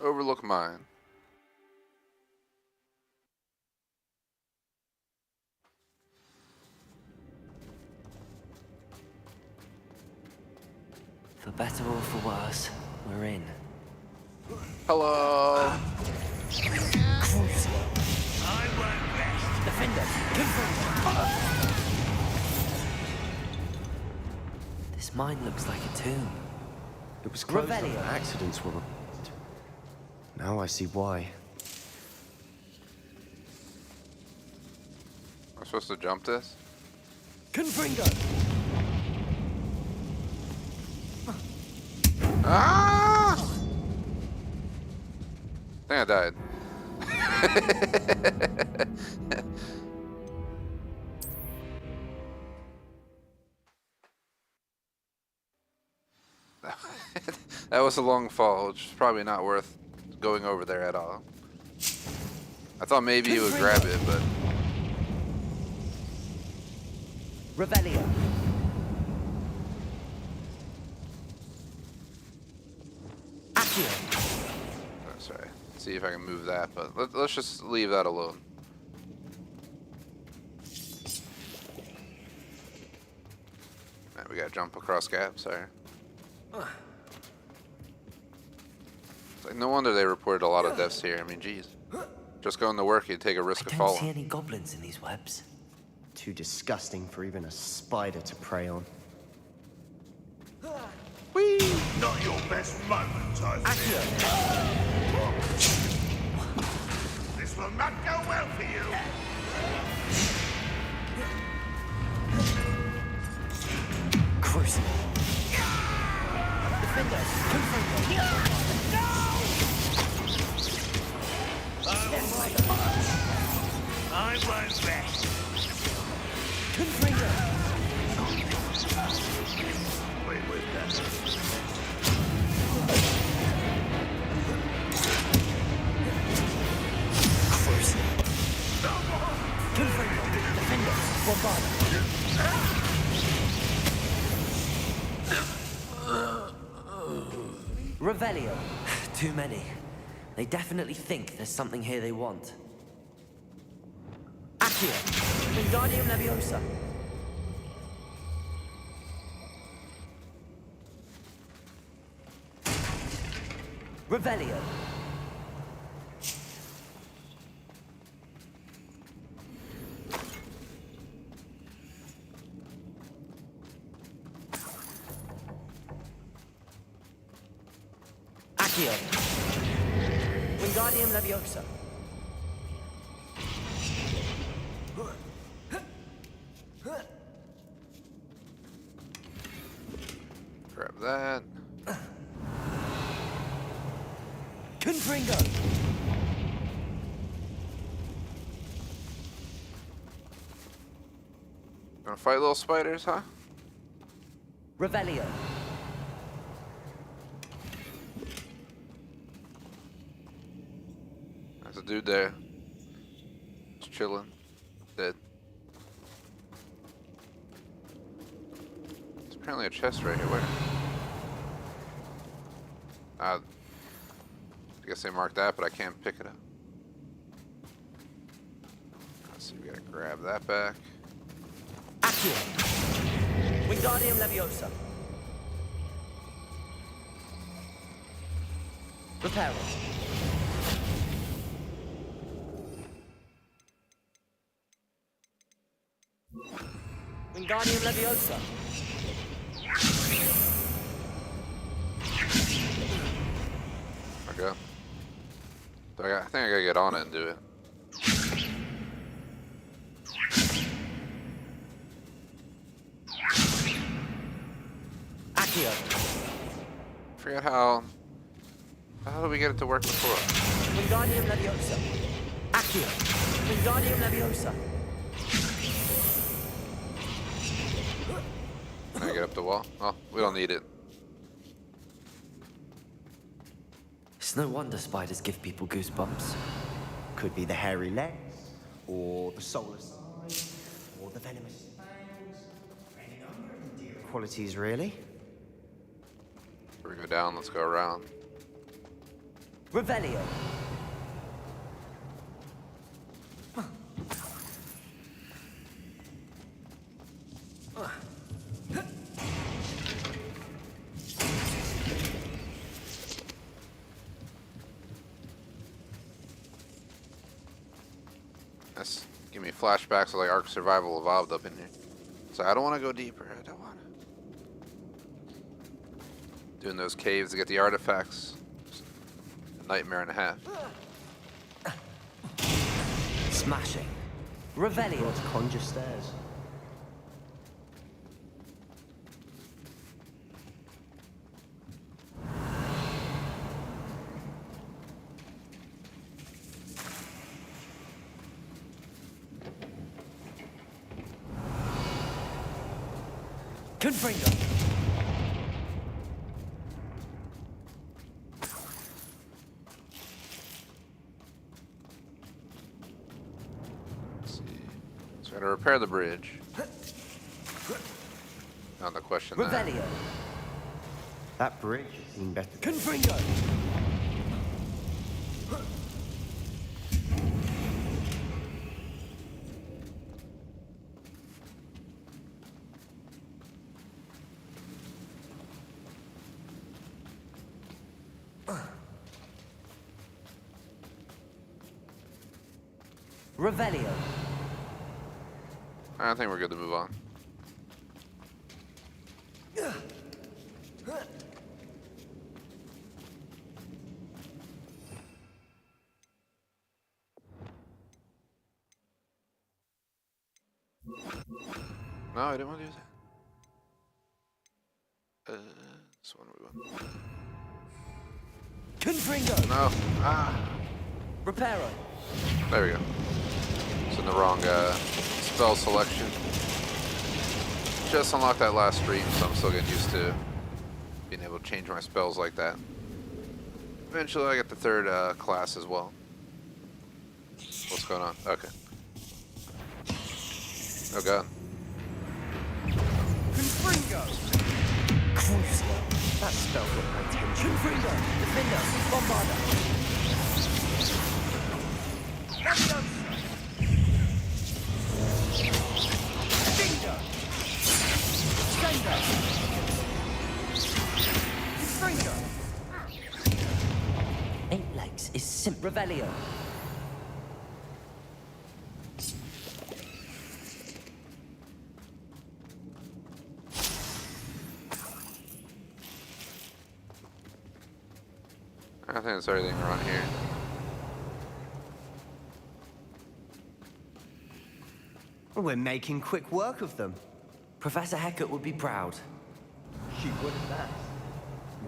Speaker 1: Overlook mine.
Speaker 2: For better or for worse, we're in.
Speaker 1: Hello.
Speaker 6: I won't rest.
Speaker 2: Defenders, confirm. This mine looks like a tomb.
Speaker 3: It was closed
Speaker 2: Revelio.
Speaker 3: after accidents were reported. Now I see why.
Speaker 1: I'm supposed to jump this?
Speaker 2: Confringo.
Speaker 1: Ah! I think I died. That was a long fall, which is probably not worth going over there at all. I thought maybe you would grab it, but
Speaker 2: Revelio. Accio.
Speaker 1: oh, sorry. See if I can move that, but let's just leave that alone. Man, we gotta jump across gaps, sorry. It's like, no wonder they reported a lot of deaths here. I mean, geez. Just going to work, you'd take a risk
Speaker 2: I
Speaker 1: of
Speaker 2: don't see
Speaker 1: falling.
Speaker 2: any goblins in these webs.
Speaker 3: Too disgusting for even a spider to prey on.
Speaker 6: Not your best moment, I fear. This will not go well for you.
Speaker 2: Crucio. Defenders, confringo.
Speaker 6: I won't rest.
Speaker 2: Confringo.
Speaker 6: Wait with that.
Speaker 2: Crucio. Confringo. Defenders, bombard. Revelio. Too many. They definitely think there's something here they want. Accio. Wingardium Leviosa. Revelio. Accio. Wingardium Leviosa.
Speaker 1: Grab that.
Speaker 2: Confringo.
Speaker 1: Gonna fight little spiders, huh?
Speaker 2: Revelio.
Speaker 1: There's a dude there. Just chilling. Dead. There's apparently a chest right here. Where? I guess they marked that, but I can't pick it up. Let's see, we gotta grab that back.
Speaker 2: Accio. Wingardium Leviosa. Reparo. Wingardium Leviosa.
Speaker 1: Okay. So I think I gotta get on it and do it.
Speaker 2: Accio.
Speaker 1: Forget how did we get it to work before?
Speaker 2: Wingardium Leviosa. Accio. Wingardium Leviosa.
Speaker 1: Can I get up the wall? Oh, we don't need it.
Speaker 2: It's no wonder spiders give people goosebumps.
Speaker 3: Could be the hairy legs, or the soulless eyes, or the venomous fangs, or any number of endearing qualities, really.
Speaker 1: Before we go down, let's go around.
Speaker 2: Revelio.
Speaker 1: That's give me flashbacks of like Ark Survival Evolved up in here. So I don't want to go deeper. I don't want to. Doing those caves to get the artifacts. A nightmare and a half.
Speaker 2: Smashing. Revelio.
Speaker 3: Let's conjure stairs.
Speaker 2: Confringo.
Speaker 1: Let's see. So we're gonna repair the bridge. Not the question there.
Speaker 2: Revelio.
Speaker 3: That bridge has seen better.
Speaker 2: Confringo. Revelio.
Speaker 1: I think we're good to move on. No, I didn't want to do that. This one we want.
Speaker 2: Confringo.
Speaker 1: No. Ah.
Speaker 2: Reparo.
Speaker 1: There we go. It's in the wrong spell selection. Just unlocked that last stream, so I'm still getting used to being able to change my spells like that. Eventually I get the third class as well. What's going on? Okay. Oh god.
Speaker 2: Confringo. Crucio.
Speaker 3: That spell got my attention.
Speaker 2: Confringo. Defender. Bombarda. Finger. Sender. Confringo. 8 legs is simple. Revelio.
Speaker 1: I think that's everything around here.
Speaker 3: We're making quick work of them.
Speaker 2: Professor Hecat would be proud.
Speaker 3: She would at that.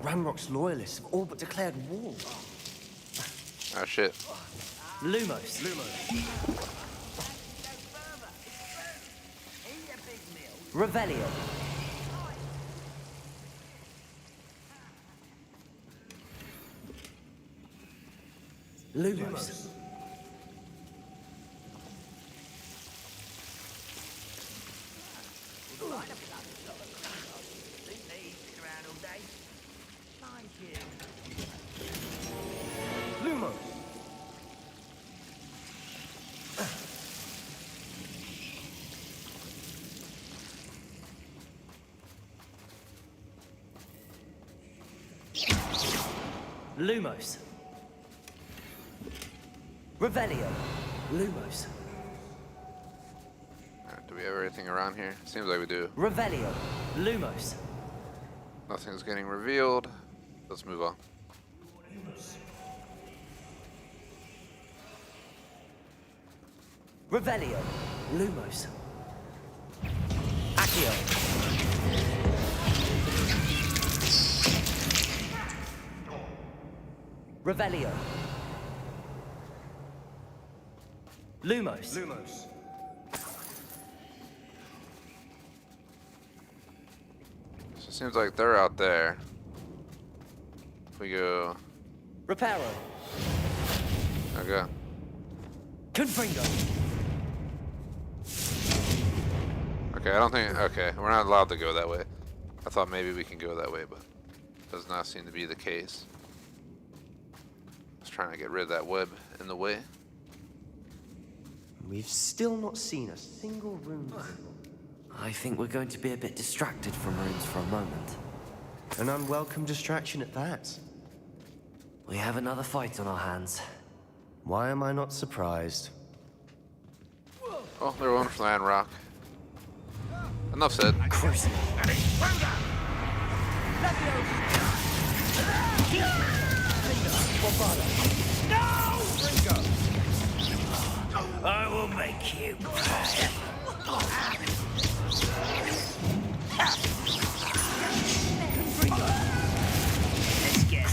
Speaker 3: Ranrock's loyalists have all but declared war.
Speaker 1: Oh shit.
Speaker 2: Lumos. Revelio. Lumos. Lumos. Lumos. Revelio. Lumos.
Speaker 1: Alright, do we have everything around here? Seems like we do.
Speaker 2: Revelio. Lumos.
Speaker 1: Nothing's getting revealed. Let's move on.
Speaker 2: Revelio. Lumos. Accio. Revelio. Lumos.
Speaker 1: So it seems like they're out there. If we go...
Speaker 2: Reparo.
Speaker 1: Okay.
Speaker 2: Confringo.
Speaker 1: Okay, I don't think... Okay, we're not allowed to go that way. I thought maybe we can go that way, but does not seem to be the case. Just trying to get rid of that web in the way.
Speaker 3: We've still not seen a single rune.
Speaker 2: I think we're going to be a bit distracted from runes for a moment.
Speaker 3: An unwelcome distraction at that.
Speaker 2: We have another fight on our hands.
Speaker 3: Why am I not surprised?
Speaker 1: Oh, they're going for Land Rock. Enough said.
Speaker 2: Crucio.
Speaker 6: I will make you pay. Let's get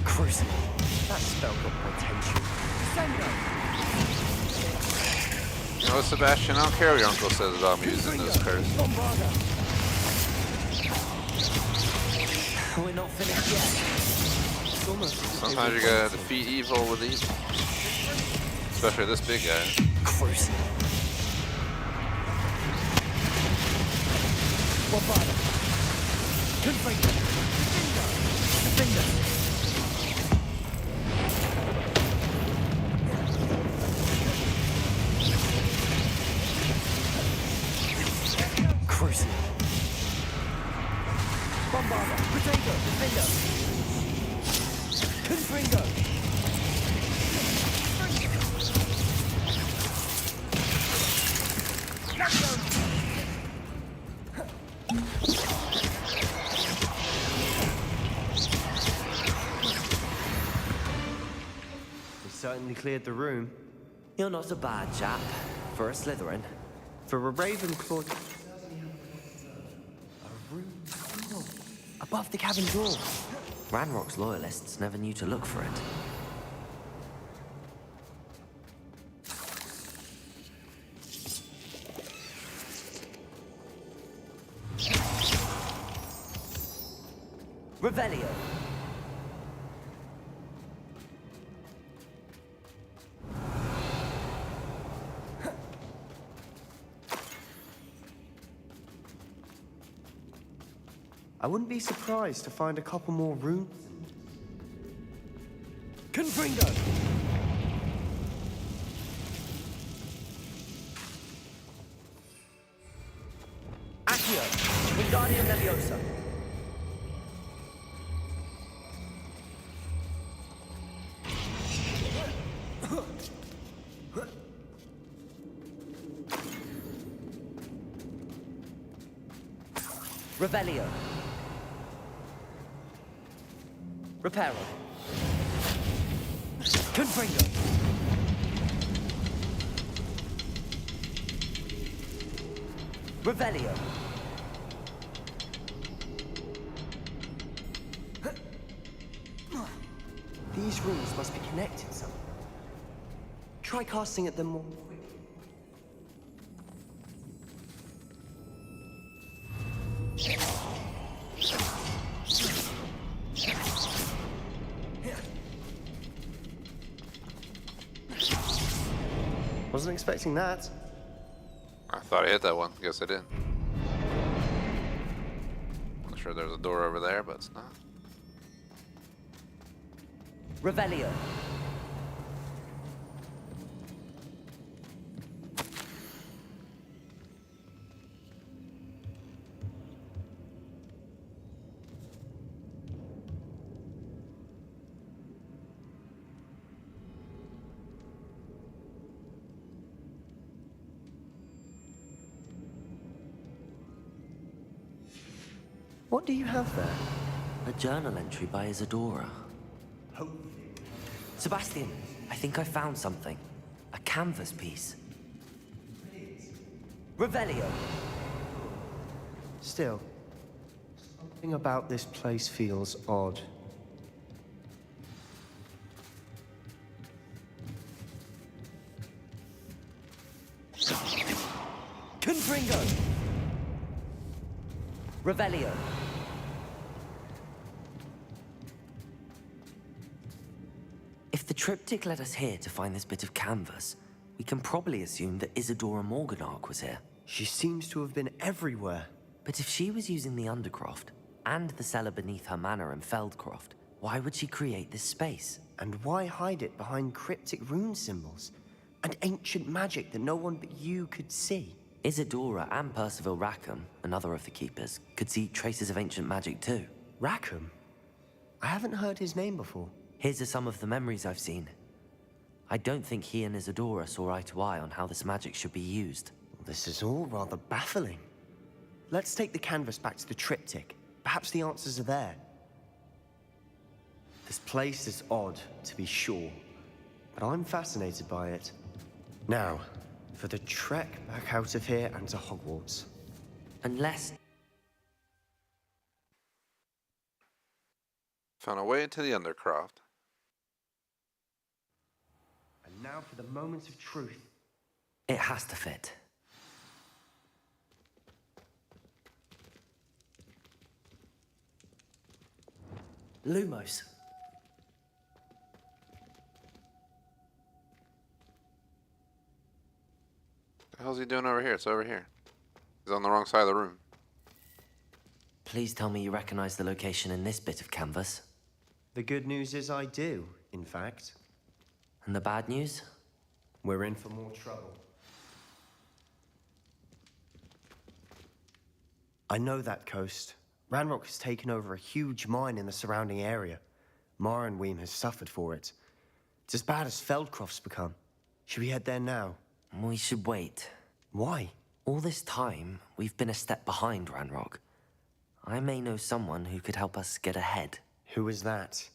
Speaker 2: Crucio. That spell got my attention.
Speaker 1: You know, Sebastian, I don't care what your uncle says about me using this curse.
Speaker 2: We're not finished yet. It's almost as if
Speaker 1: Sometimes you gotta defeat evil with evil. Especially this big guy.
Speaker 2: Crucio. Crucio. Bombarda. Potato. Defender. Confringo.
Speaker 3: We certainly cleared the room.
Speaker 2: You're not a bad chap for a Slytherin.
Speaker 3: For a Ravenclaw,
Speaker 2: Above the cabin door. Ranrock's loyalists never knew to look for it. Revelio.
Speaker 3: I wouldn't be surprised to find a couple more runes.
Speaker 2: Confringo. Accio. Wingardium Leviosa. Revelio. Reparo. Confringo. Revelio.
Speaker 3: These runes must be connected somehow. Try casting at them more quickly. Wasn't expecting that.
Speaker 1: I thought I hit that one. Guess I didn't. I'm sure there's a door over there, but it's not.
Speaker 2: Revelio.
Speaker 3: What do you have there?
Speaker 2: A journal entry by Isadora. Sebastian, I think I found something. A canvas piece. Revelio.
Speaker 3: Still, something about this place feels odd.
Speaker 2: Confringo. Revelio. If the triptych led us here to find this bit of canvas, we can probably assume that Isadora Morganarch was here.
Speaker 3: She seems to have been everywhere.
Speaker 2: But if she was using the Undercroft, and the cellar beneath her manor in Feldcroft, why would she create this space?
Speaker 3: And why hide it behind cryptic rune symbols? And ancient magic that no one but you could see?
Speaker 2: Isadora and Percival Rackham, another of the Keepers, could see traces of ancient magic too.
Speaker 3: Rackham? I haven't heard his name before.
Speaker 2: His are some of the memories I've seen. I don't think he and Isadora saw eye to eye on how this magic should be used.
Speaker 3: This is all rather baffling. Let's take the canvas back to the triptych. Perhaps the answers are there. This place is odd, to be sure, but I'm fascinated by it. Now, for the trek back out of here and to Hogwarts.
Speaker 2: Unless...
Speaker 1: Found a way to the Undercroft.
Speaker 3: And now for the moment of truth.
Speaker 2: It has to fit. Lumos.
Speaker 1: What the hell's he doing over here? It's over here. He's on the wrong side of the room.
Speaker 2: Please tell me you recognize the location in this bit of canvas.
Speaker 3: The good news is I do, in fact.
Speaker 2: And the bad news?
Speaker 3: We're in for more trouble. I know that coast. Ranrock has taken over a huge mine in the surrounding area. Mornweem has suffered for it. It's as bad as Feldcroft's become. Should we head there now?
Speaker 2: We should wait.
Speaker 3: Why?
Speaker 2: All this time, we've been a step behind Ranrock. I may know someone who could help us get ahead.
Speaker 3: Who is that?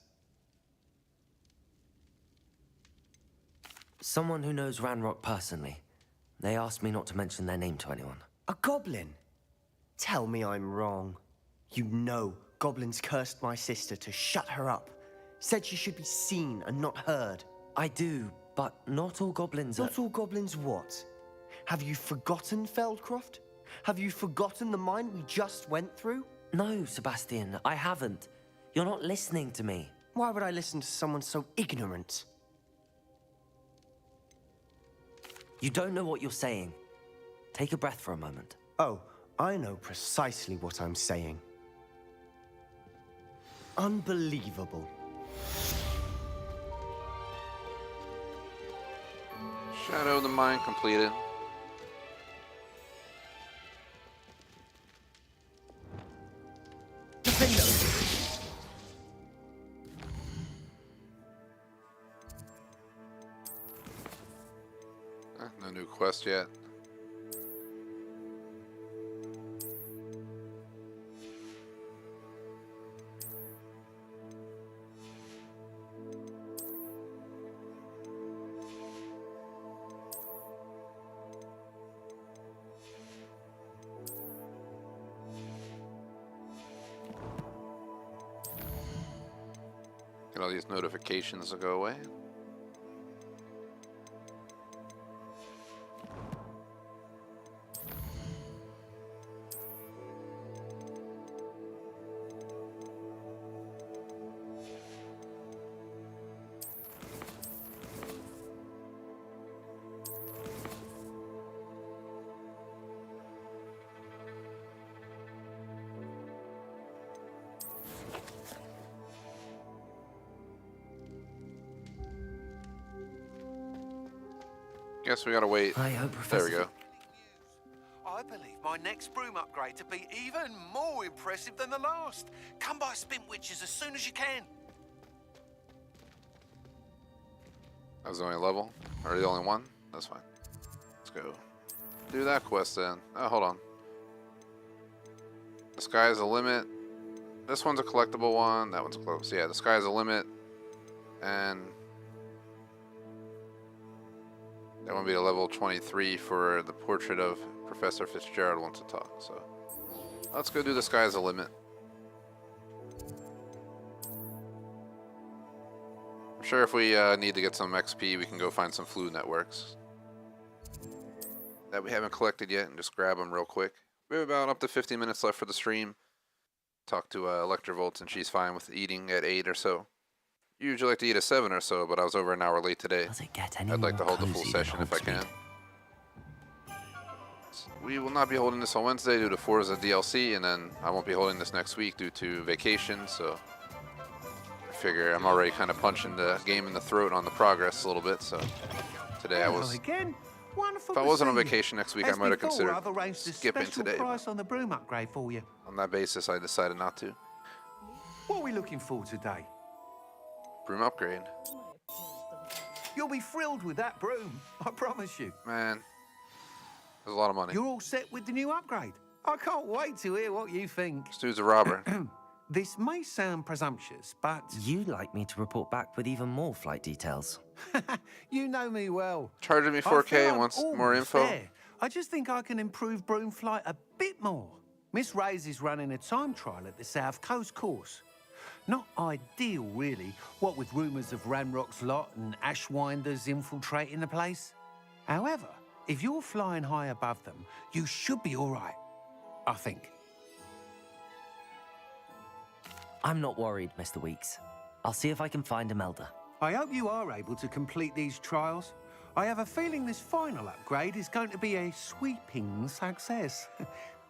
Speaker 2: Someone who knows Ranrock personally. They asked me not to mention their name to anyone.
Speaker 3: A goblin? Tell me I'm wrong. You know goblins cursed my sister to shut her up. Said she should be seen and not heard.
Speaker 2: I do, but not all goblins are...
Speaker 3: Not all goblins what? Have you forgotten Feldcroft? Have you forgotten the mine we just went through?
Speaker 2: No, Sebastian, I haven't. You're not listening to me.
Speaker 3: Why would I listen to someone so ignorant?
Speaker 2: You don't know what you're saying. Take a breath for a moment.
Speaker 3: Oh, I know precisely what I'm saying. Unbelievable.
Speaker 1: Shadow of the Mind completed. No new quest yet. Get all these notifications to go away. Guess we gotta wait.
Speaker 2: I hope
Speaker 1: There we
Speaker 2: Professor...
Speaker 1: go.
Speaker 8: I believe my next broom upgrade to be even more impressive than the last. Come by Spin Witches as soon as you can.
Speaker 1: That was the only level? Or the only one? That's fine. Let's go. Do that quest then. Oh, hold on. The sky's the limit. This one's a collectible one. That one's close. Yeah, the sky's the limit. And that one will be a level 23 for the portrait of Professor Fitzgerald wants to talk. So let's go do the sky's the limit. I'm sure if we need to get some XP, we can go find some flu networks that we haven't collected yet and just grab them real quick. We have about up to 15 minutes left for the stream. Talked to Electrovolt, and she's fine with eating at 8 or so. Usually like to eat at 7 or so, but I was over an hour late today.
Speaker 2: Does it get any
Speaker 1: I'd like to
Speaker 2: more
Speaker 1: hold the full
Speaker 2: cozy than
Speaker 1: session if I can.
Speaker 2: Hogsmeade?
Speaker 1: We will not be holding this on Wednesday due to Forza DLC, and then I won't be holding this next week due to vacation, so I figure I'm already kind of punching the game in the throat on the progress a little bit, so today I was...
Speaker 8: Again. Wonderful
Speaker 1: If I
Speaker 8: to
Speaker 1: wasn't
Speaker 8: see
Speaker 1: on
Speaker 8: you.
Speaker 1: vacation next week, I
Speaker 8: As
Speaker 1: might have
Speaker 8: before,
Speaker 1: considered
Speaker 8: I've arranged a
Speaker 1: skipping
Speaker 8: special
Speaker 1: today.
Speaker 8: price on the broom upgrade for you.
Speaker 1: On that basis, I decided not to.
Speaker 8: What are we looking for today?
Speaker 1: Broom upgrade.
Speaker 8: You'll be thrilled with that broom, I promise you.
Speaker 1: Man, there's a lot of money.
Speaker 8: You're all set with the new upgrade. I can't wait to hear what you think.
Speaker 1: This dude's a robber.
Speaker 8: This may sound presumptuous, but
Speaker 2: You'd like me to report back with even more flight details.
Speaker 8: you know me well.
Speaker 1: Charging me
Speaker 8: I
Speaker 1: 4K
Speaker 8: feel
Speaker 1: and
Speaker 8: I'm
Speaker 1: wants more
Speaker 8: almost
Speaker 1: info.
Speaker 8: there. I just think I can improve broom flight a bit more. Miss Razer's running a time trial at the South Coast course. Not ideal, really, what with rumours of Ranrock's lot and Ashwinders infiltrating the place. However, if you're flying high above them, you should be all right, I think.
Speaker 2: I'm not worried, Mr. Weeks. I'll see if I can find Imelda.
Speaker 8: I hope you are able to complete these trials. I have a feeling this final upgrade is going to be a sweeping success.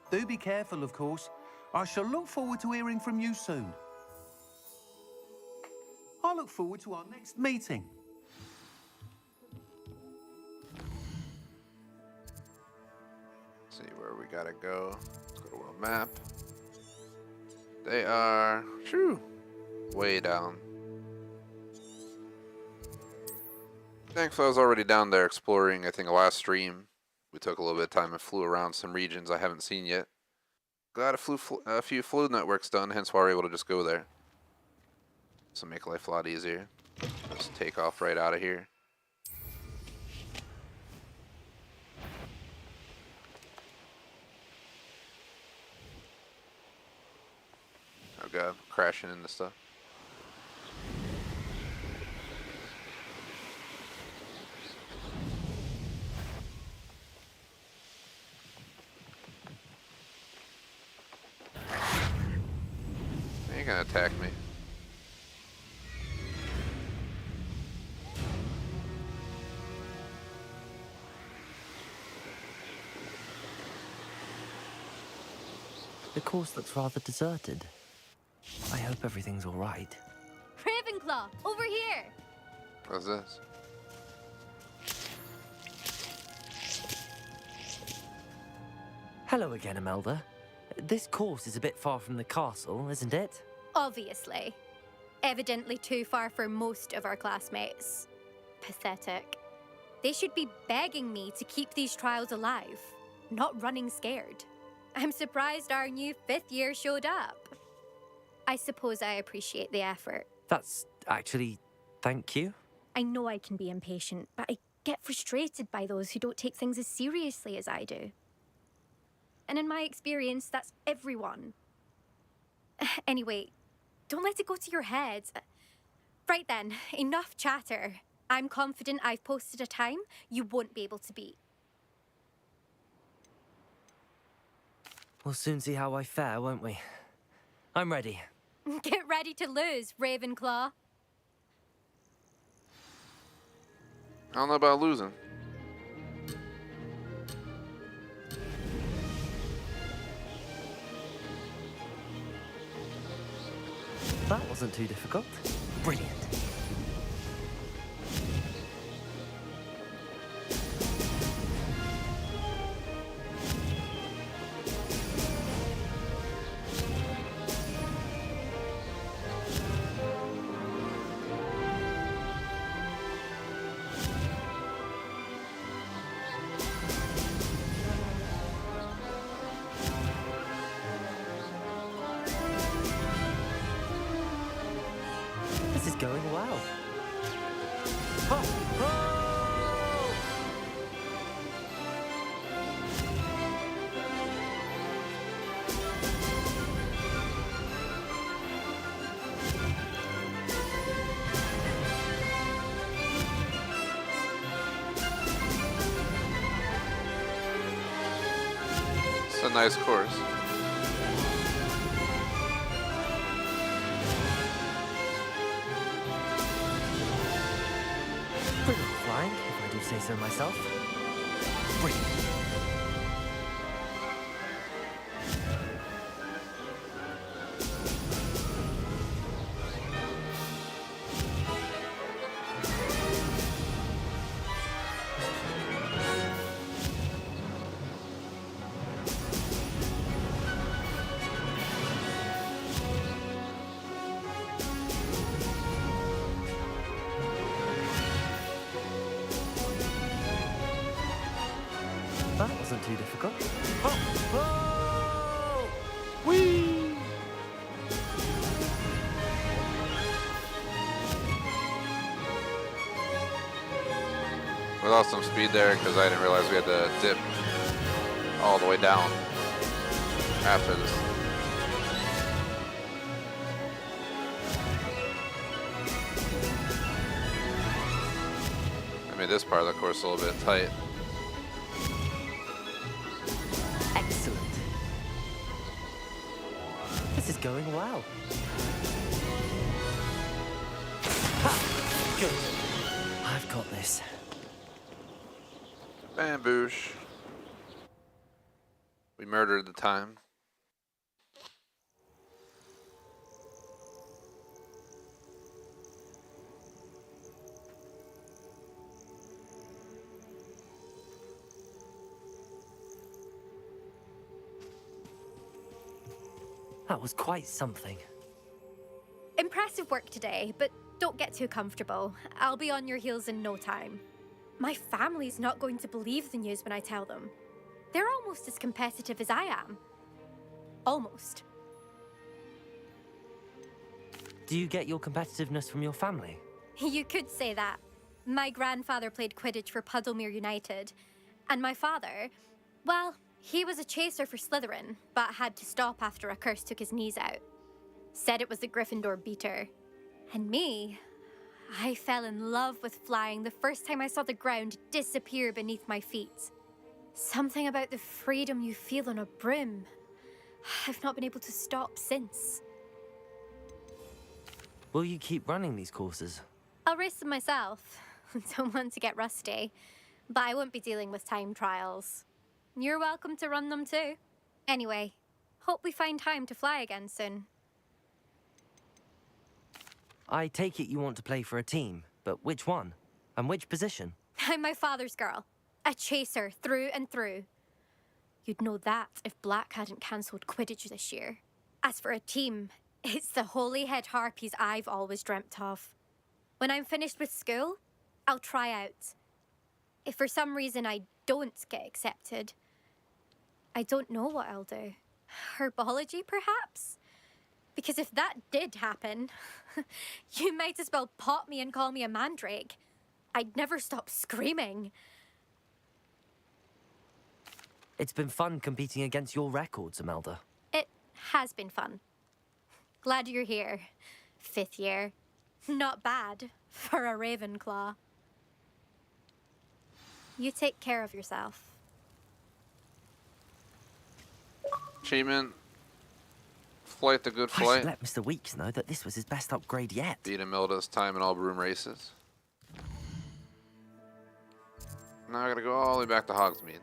Speaker 8: Do be careful, of course. I shall look forward to hearing from you soon. I look forward to our next meeting.
Speaker 1: Let's see where we gotta go. Let's go to world map. They are way down. Thankfully, I was already down there exploring. I think last stream we took a little bit of time and flew around some regions I haven't seen yet. Glad I flew a few fluid networks done, hence why we're able to just go there. So make life a lot easier. Just take off right out of here. Oh god, crashing into stuff. They ain't gonna attack me.
Speaker 2: The course looks rather deserted. I hope everything's all right.
Speaker 7: Ravenclaw, over here!
Speaker 1: What's this?
Speaker 2: Hello again, Imelda. This course is a bit far from the castle, isn't it?
Speaker 9: Obviously. Evidently too far for most of our classmates. Pathetic. They should be begging me to keep these trials alive, not running scared. I'm surprised our new 5th year showed up. I suppose I appreciate the effort.
Speaker 2: That's actually... thank you.
Speaker 9: I know I can be impatient, but I get frustrated by those who don't take things as seriously as I do. And in my experience, that's everyone. Anyway, don't let it go to your head. Right then, enough chatter. I'm confident I've posted a time you won't be able to beat.
Speaker 2: We'll soon see how I fare, won't we? I'm ready.
Speaker 9: Get ready to lose, Ravenclaw.
Speaker 1: I don't know about losing.
Speaker 2: That wasn't too difficult. Brilliant. This is going well.
Speaker 1: a nice course.
Speaker 2: Brilliant flying, if I do say so myself. Brilliant. That wasn't too difficult. Whee!
Speaker 1: We lost some speed there because I didn't realize we had to dip all the way down after this. I made this part of the course a little bit tight.
Speaker 2: Excellent. This is going well. Ha! Good. I've got this.
Speaker 1: Bamboosh. We murdered the time.
Speaker 2: That was quite something.
Speaker 9: Impressive work today, but don't get too comfortable. I'll be on your heels in no time. My family's not going to believe the news when I tell them. They're almost as competitive as I am. Almost.
Speaker 2: Do you get your competitiveness from your family?
Speaker 9: You could say that. My grandfather played Quidditch for Puddlemere United. And my father, well, he was a chaser for Slytherin, but had to stop after a curse took his knees out. Said it was the Gryffindor beater. And me, I fell in love with flying the first time I saw the ground disappear beneath my feet. Something about the freedom you feel on a broom. I've not been able to stop since.
Speaker 2: Will you keep running these courses?
Speaker 9: I'll race them myself. Don't want to get rusty. But I won't be dealing with time trials. You're welcome to run them too. Anyway, hope we find time to fly again soon.
Speaker 2: I take it you want to play for a team, but which one? And which position?
Speaker 9: I'm my father's girl. A chaser through and through. You'd know that if Black hadn't cancelled Quidditch this year. As for a team, it's the Holyhead Harpies I've always dreamt of. When I'm finished with school, I'll try out. If for some reason I don't get accepted, I don't know what I'll do. Herbology, perhaps? Because if that did happen, you might as well pop me and call me a mandrake. I'd never stop screaming.
Speaker 2: It's been fun competing against your records, Imelda.
Speaker 9: It has been fun. Glad you're here. 5th year. Not bad for a Ravenclaw. You take care of yourself.
Speaker 1: Achievement. Flight the good
Speaker 2: I
Speaker 1: flight.
Speaker 2: should let Mr. Weeks know that this was his best upgrade yet.
Speaker 1: Beat Imelda's time in all broom races. Now I gotta go all the way back to Hogsmeade.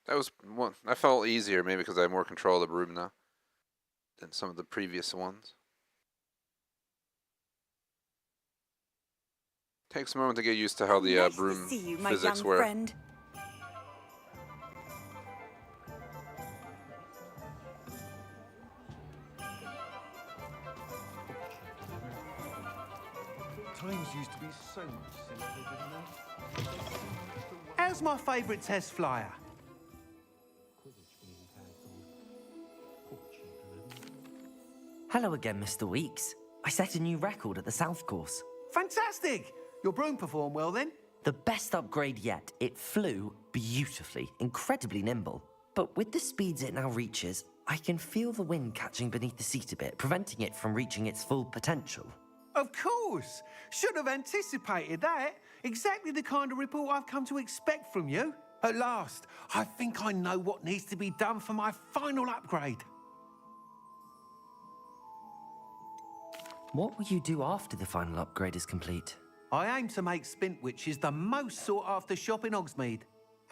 Speaker 1: That was one. I felt easier, maybe because I have more control of the broom now than some of the previous ones. Takes a moment to get used to how the
Speaker 10: Nice to
Speaker 1: broom
Speaker 10: see you, my
Speaker 1: physics
Speaker 10: young
Speaker 1: work.
Speaker 10: friend.
Speaker 8: Times used to be so much simpler, didn't they? How's my favourite test flyer?
Speaker 2: Hello again, Mr. Weeks. I set a new record at the South Course.
Speaker 8: Fantastic! Your broom performed well then?
Speaker 2: The best upgrade yet. It flew beautifully, incredibly nimble. But with the speeds it now reaches, I can feel the wind catching beneath the seat a bit, preventing it from reaching its full potential.
Speaker 8: Of course! Should have anticipated that. Exactly the kind of report I've come to expect from you. At last, I think I know what needs to be done for my final upgrade.
Speaker 2: What will you do after the final upgrade is complete?
Speaker 8: I aim to make Spintwitches the most sought-after shop in Hogsmeade.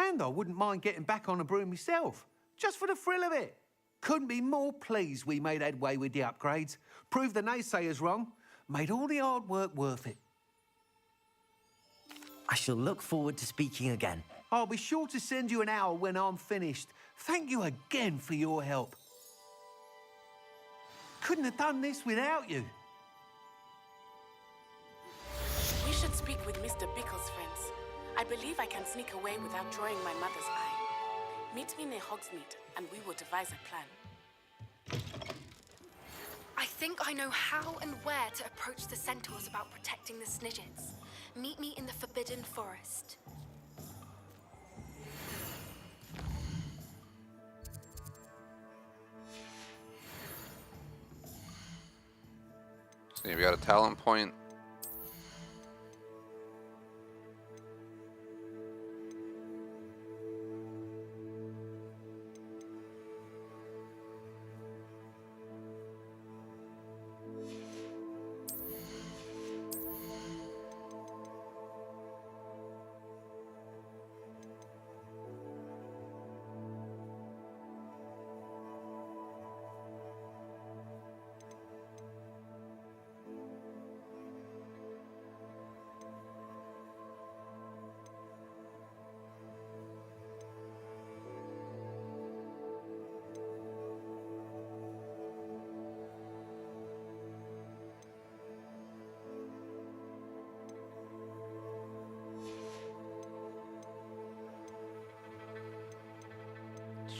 Speaker 8: And I wouldn't mind getting back on a broom myself, just for the thrill of it. Couldn't be more pleased we made headway with the upgrades, proved the naysayers wrong, made all the hard work worth it.
Speaker 2: I shall look forward to speaking again.
Speaker 8: I'll be sure to send you an owl when I'm finished. Thank you again for your help. Couldn't have done this without you.
Speaker 10: We should speak with Mr. Bickle's friends. I believe I can sneak away without drawing my mother's eye. Meet me near Hogsmeade, and we will devise a plan.
Speaker 7: I think I know how and where to approach the centaurs about protecting the Snidgets. Meet me in the Forbidden Forest.
Speaker 1: So you've got a talent point.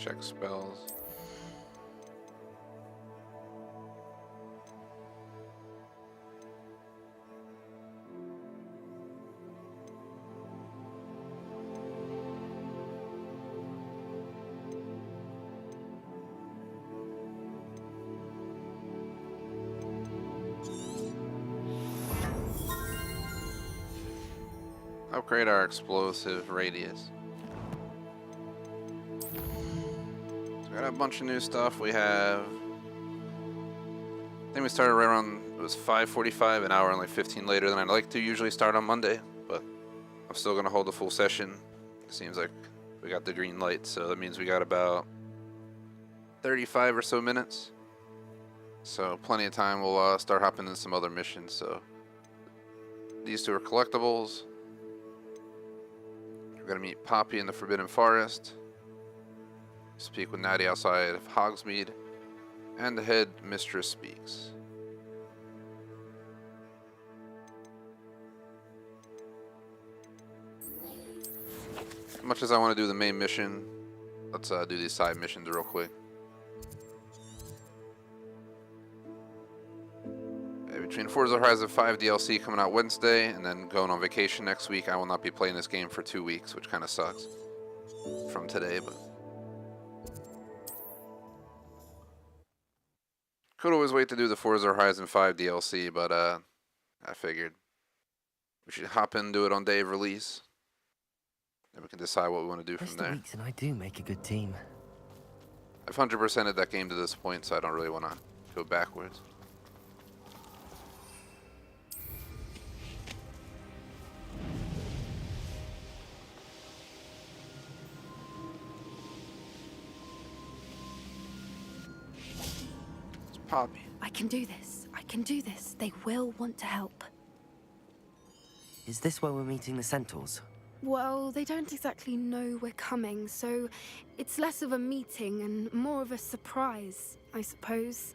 Speaker 1: Check spells. Upgrade our explosive radius. Got a bunch of new stuff. We have, I think we started right around, it was 5:45, an hour and like 15 later than I'd like to usually start on Monday, but I'm still going to hold a full session. It seems like we got the green light, so that means we got about 35 or so minutes. So plenty of time. We'll start hopping in some other missions. So these two are collectibles. We're going to meet Poppy in the Forbidden Forest. Speak with Natty outside of Hogsmeade, and the head mistress speaks. As much as I want to do the main mission, let's do these side missions real quick. Between Forza Horizon 5 DLC coming out Wednesday and then going on vacation next week, I will not be playing this game for 2 weeks, which kind of sucks from today, but could always wait to do the Forza Horizon 5 DLC, but I figured we should hop in and do it on day of release. Then we can decide what we want to do from there.
Speaker 2: Weeks and I do make a good team.
Speaker 1: I've 100%ed that game to this point, so I don't really want to go backwards. Poppy.
Speaker 7: I can do this. I can do this. They will want to help.
Speaker 2: Is this where we're meeting the centaurs?
Speaker 7: Well, they don't exactly know we're coming, so it's less of a meeting and more of a surprise, I suppose.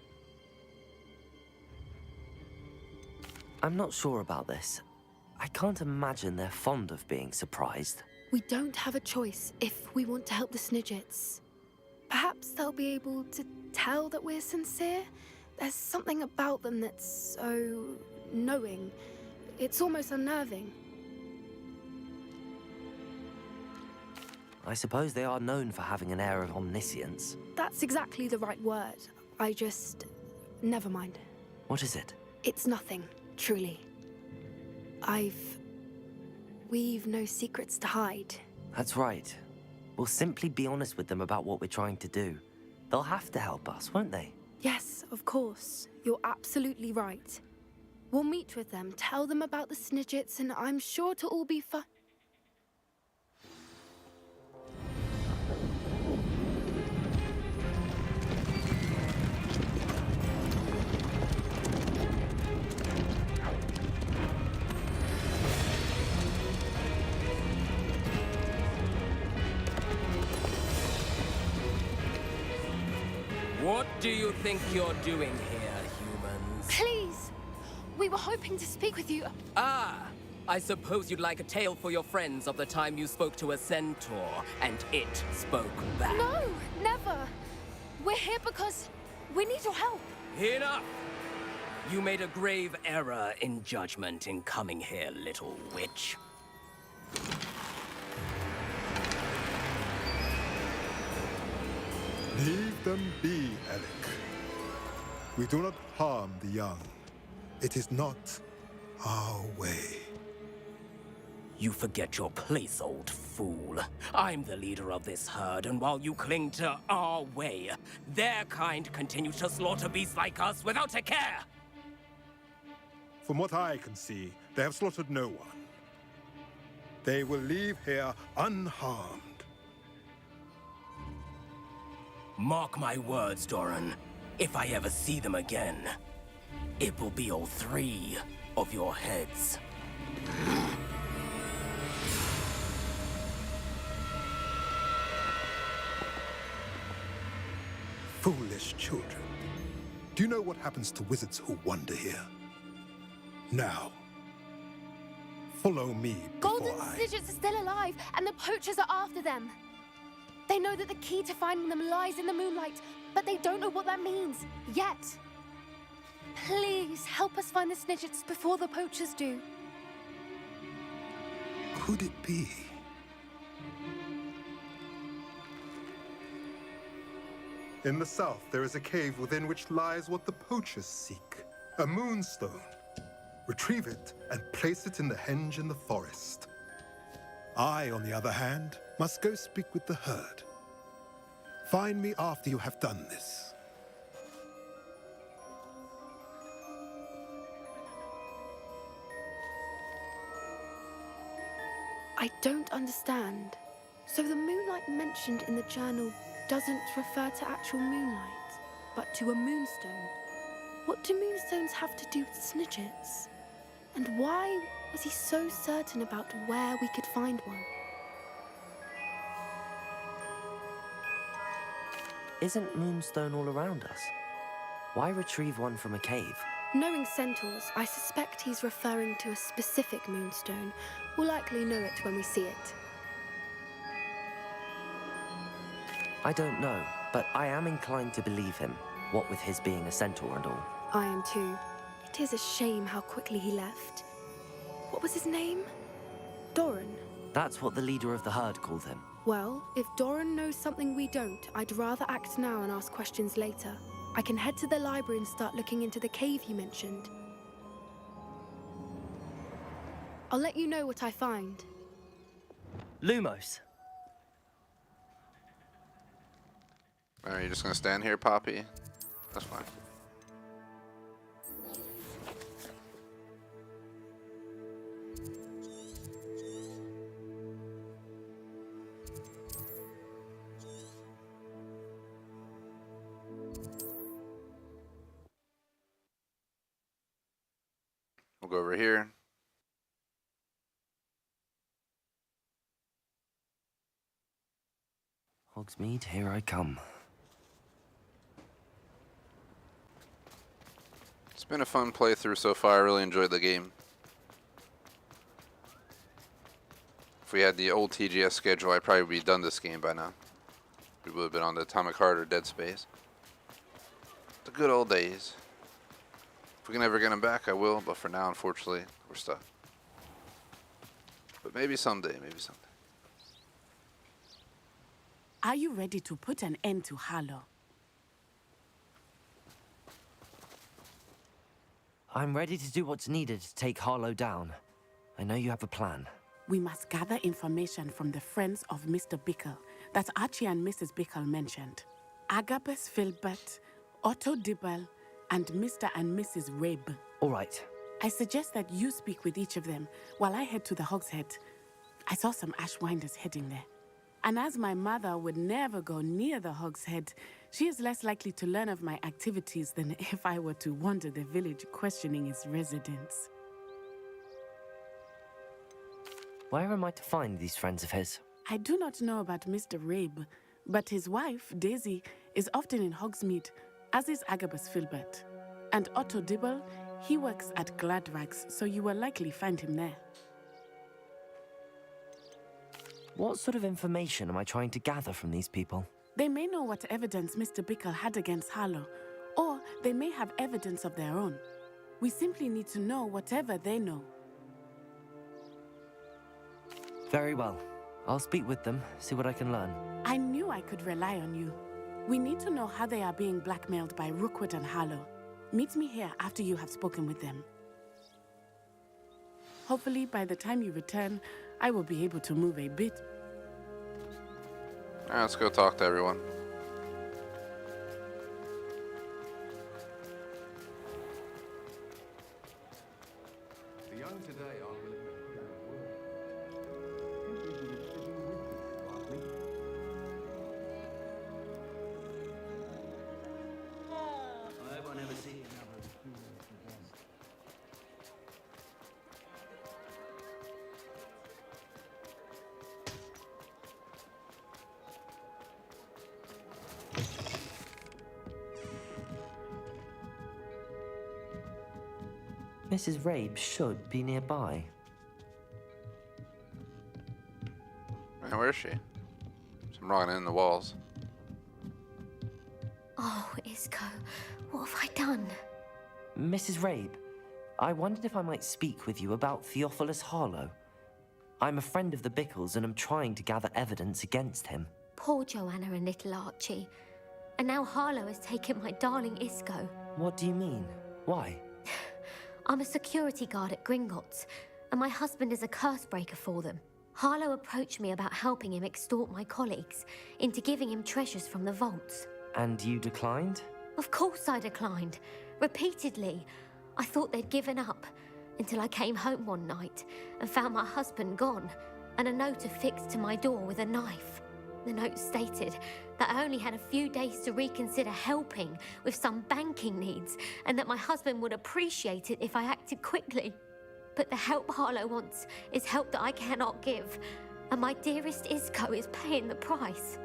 Speaker 2: I'm not sure about this. I can't imagine they're fond of being surprised.
Speaker 7: We don't have a choice if we want to help the Snidgets. Perhaps they'll be able to tell that we're sincere. There's something about them that's so knowing. It's almost unnerving.
Speaker 2: I suppose they are known for having an air of omniscience.
Speaker 7: That's exactly the right word. I just... never mind.
Speaker 2: What is it?
Speaker 7: It's nothing, truly. I've We've no secrets to hide.
Speaker 2: That's right. We'll simply be honest with them about what we're trying to do. They'll have to help us, won't they?
Speaker 7: Yes, of course. You're absolutely right. We'll meet with them, tell them about the Snidgets, and I'm sure to all be fine.
Speaker 11: What do you think you're doing here, humans?
Speaker 7: Please! We were hoping to speak with you.
Speaker 11: Ah! I suppose you'd like a tale for your friends of the time you spoke to a centaur, and it spoke back.
Speaker 7: No, never! We're here because we need your help.
Speaker 11: Enough! You made a grave error in judgment in coming here, little witch.
Speaker 12: Leave them be, Alec. We do not harm the young. It is not our way.
Speaker 11: You forget your place, old fool. I'm the leader of this herd, and while you cling to our way, their kind continue to slaughter beasts like us without a care!
Speaker 12: From what I can see, they have slaughtered no one. They will leave here unharmed.
Speaker 11: Mark my words, Doran. If I ever see them again, it will be all 3 of your heads.
Speaker 12: Foolish children. Do you know what happens to wizards who wander here? Now, follow me before
Speaker 7: Golden
Speaker 12: I...
Speaker 7: Snidgets are still alive, and the poachers are after them. They know that the key to finding them lies in the moonlight, but they don't know what that means, yet. Please, help us find the Snidgets before the poachers do.
Speaker 12: Could it be? In the south, there is a cave within which lies what the poachers seek. A moonstone. Retrieve it and place it in the henge in the forest. I, on the other hand, must go speak with the herd. Find me after you have done this.
Speaker 7: I don't understand. So the moonlight mentioned in the journal doesn't refer to actual moonlight, but to a moonstone. What do moonstones have to do with Snidgets? And why was he so certain about where we could find one?
Speaker 2: Isn't Moonstone all around us? Why retrieve one from a cave?
Speaker 7: Knowing centaurs, I suspect he's referring to a specific moonstone. We'll likely know it when we see it.
Speaker 2: I don't know, but I am inclined to believe him, what with his being a centaur and all.
Speaker 7: I am too. It is a shame how quickly he left. What was his name? Doran.
Speaker 2: That's what the leader of the herd called him.
Speaker 7: Well, if Doran knows something we don't, I'd rather act now and ask questions later. I can head to the library and start looking into the cave you mentioned. I'll let you know what I find.
Speaker 2: Lumos.
Speaker 1: Are you just gonna stand here, Poppy? That's fine. We'll go over here.
Speaker 2: Hogsmeade, here I come.
Speaker 1: It's been a fun playthrough so far. I really enjoyed the game. If we had the old TGS schedule, I'd probably be done this game by now. We would have been on the Atomic Heart or Dead Space. The good old days. If we can ever get them back, I will. But for now, unfortunately, we're stuck. But maybe someday, maybe someday.
Speaker 10: Are you ready to put an end to Harlow?
Speaker 2: I'm ready to do what's needed to take Harlow down. I know you have a plan.
Speaker 10: We must gather information from the friends of Mr. Bickle that Archie and Mrs. Bickle mentioned. Agabus Filbert, Otto Dibble, and Mr. and Mrs. Rabe.
Speaker 2: All right.
Speaker 10: I suggest that you speak with each of them while I head to the Hogshead. I saw some Ashwinders heading there. And as my mother would never go near the Hogshead, she is less likely to learn of my activities than if I were to wander the village questioning its residents.
Speaker 2: Where am I to find these friends of his?
Speaker 10: I do not know about Mr. Rabe, but his wife, Daisy, is often in Hogsmeade, as is Agabus Filbert. And Otto Dibble, he works at Gladrags, so you will likely find him there.
Speaker 2: What sort of information am I trying to gather from these people?
Speaker 10: They may know what evidence Mr. Bickle had against Harlow, or they may have evidence of their own. We simply need to know whatever they know.
Speaker 2: Very well. I'll speak with them, see what I can learn.
Speaker 10: I knew I could rely on you. We need to know how they are being blackmailed by Rookwood and Harlow. Meet me here after you have spoken with them. Hopefully, by the time you return, I will be able to move a bit.
Speaker 1: Alright, let's go talk to everyone.
Speaker 8: The young today are willing to put in work.
Speaker 6: I won't ever see another experience again.
Speaker 2: Mrs. Rabe should be nearby.
Speaker 1: Man, where is she? I'm rocking in the walls.
Speaker 9: Oh, Isco, what have I done?
Speaker 2: Mrs. Rabe, I wondered if I might speak with you about Theophilus Harlow. I'm a friend of the Bickles and am trying to gather evidence against him.
Speaker 9: Poor Joanna and little Archie. And now Harlow has taken my darling Isco.
Speaker 2: What do you mean? Why?
Speaker 9: I'm a security guard at Gringotts, and my husband is a curse breaker for them. Harlow approached me about helping him extort my colleagues into giving him treasures from the vaults.
Speaker 2: And you declined?
Speaker 9: Of course I declined. Repeatedly. I thought they'd given up, until I came home one night and found my husband gone, and a note affixed to my door with a knife. The note stated that I only had a few days to reconsider helping with some banking needs, and that my husband would appreciate it if I acted quickly. But the help Harlow wants is help that I cannot give, and my dearest Isco is paying the price.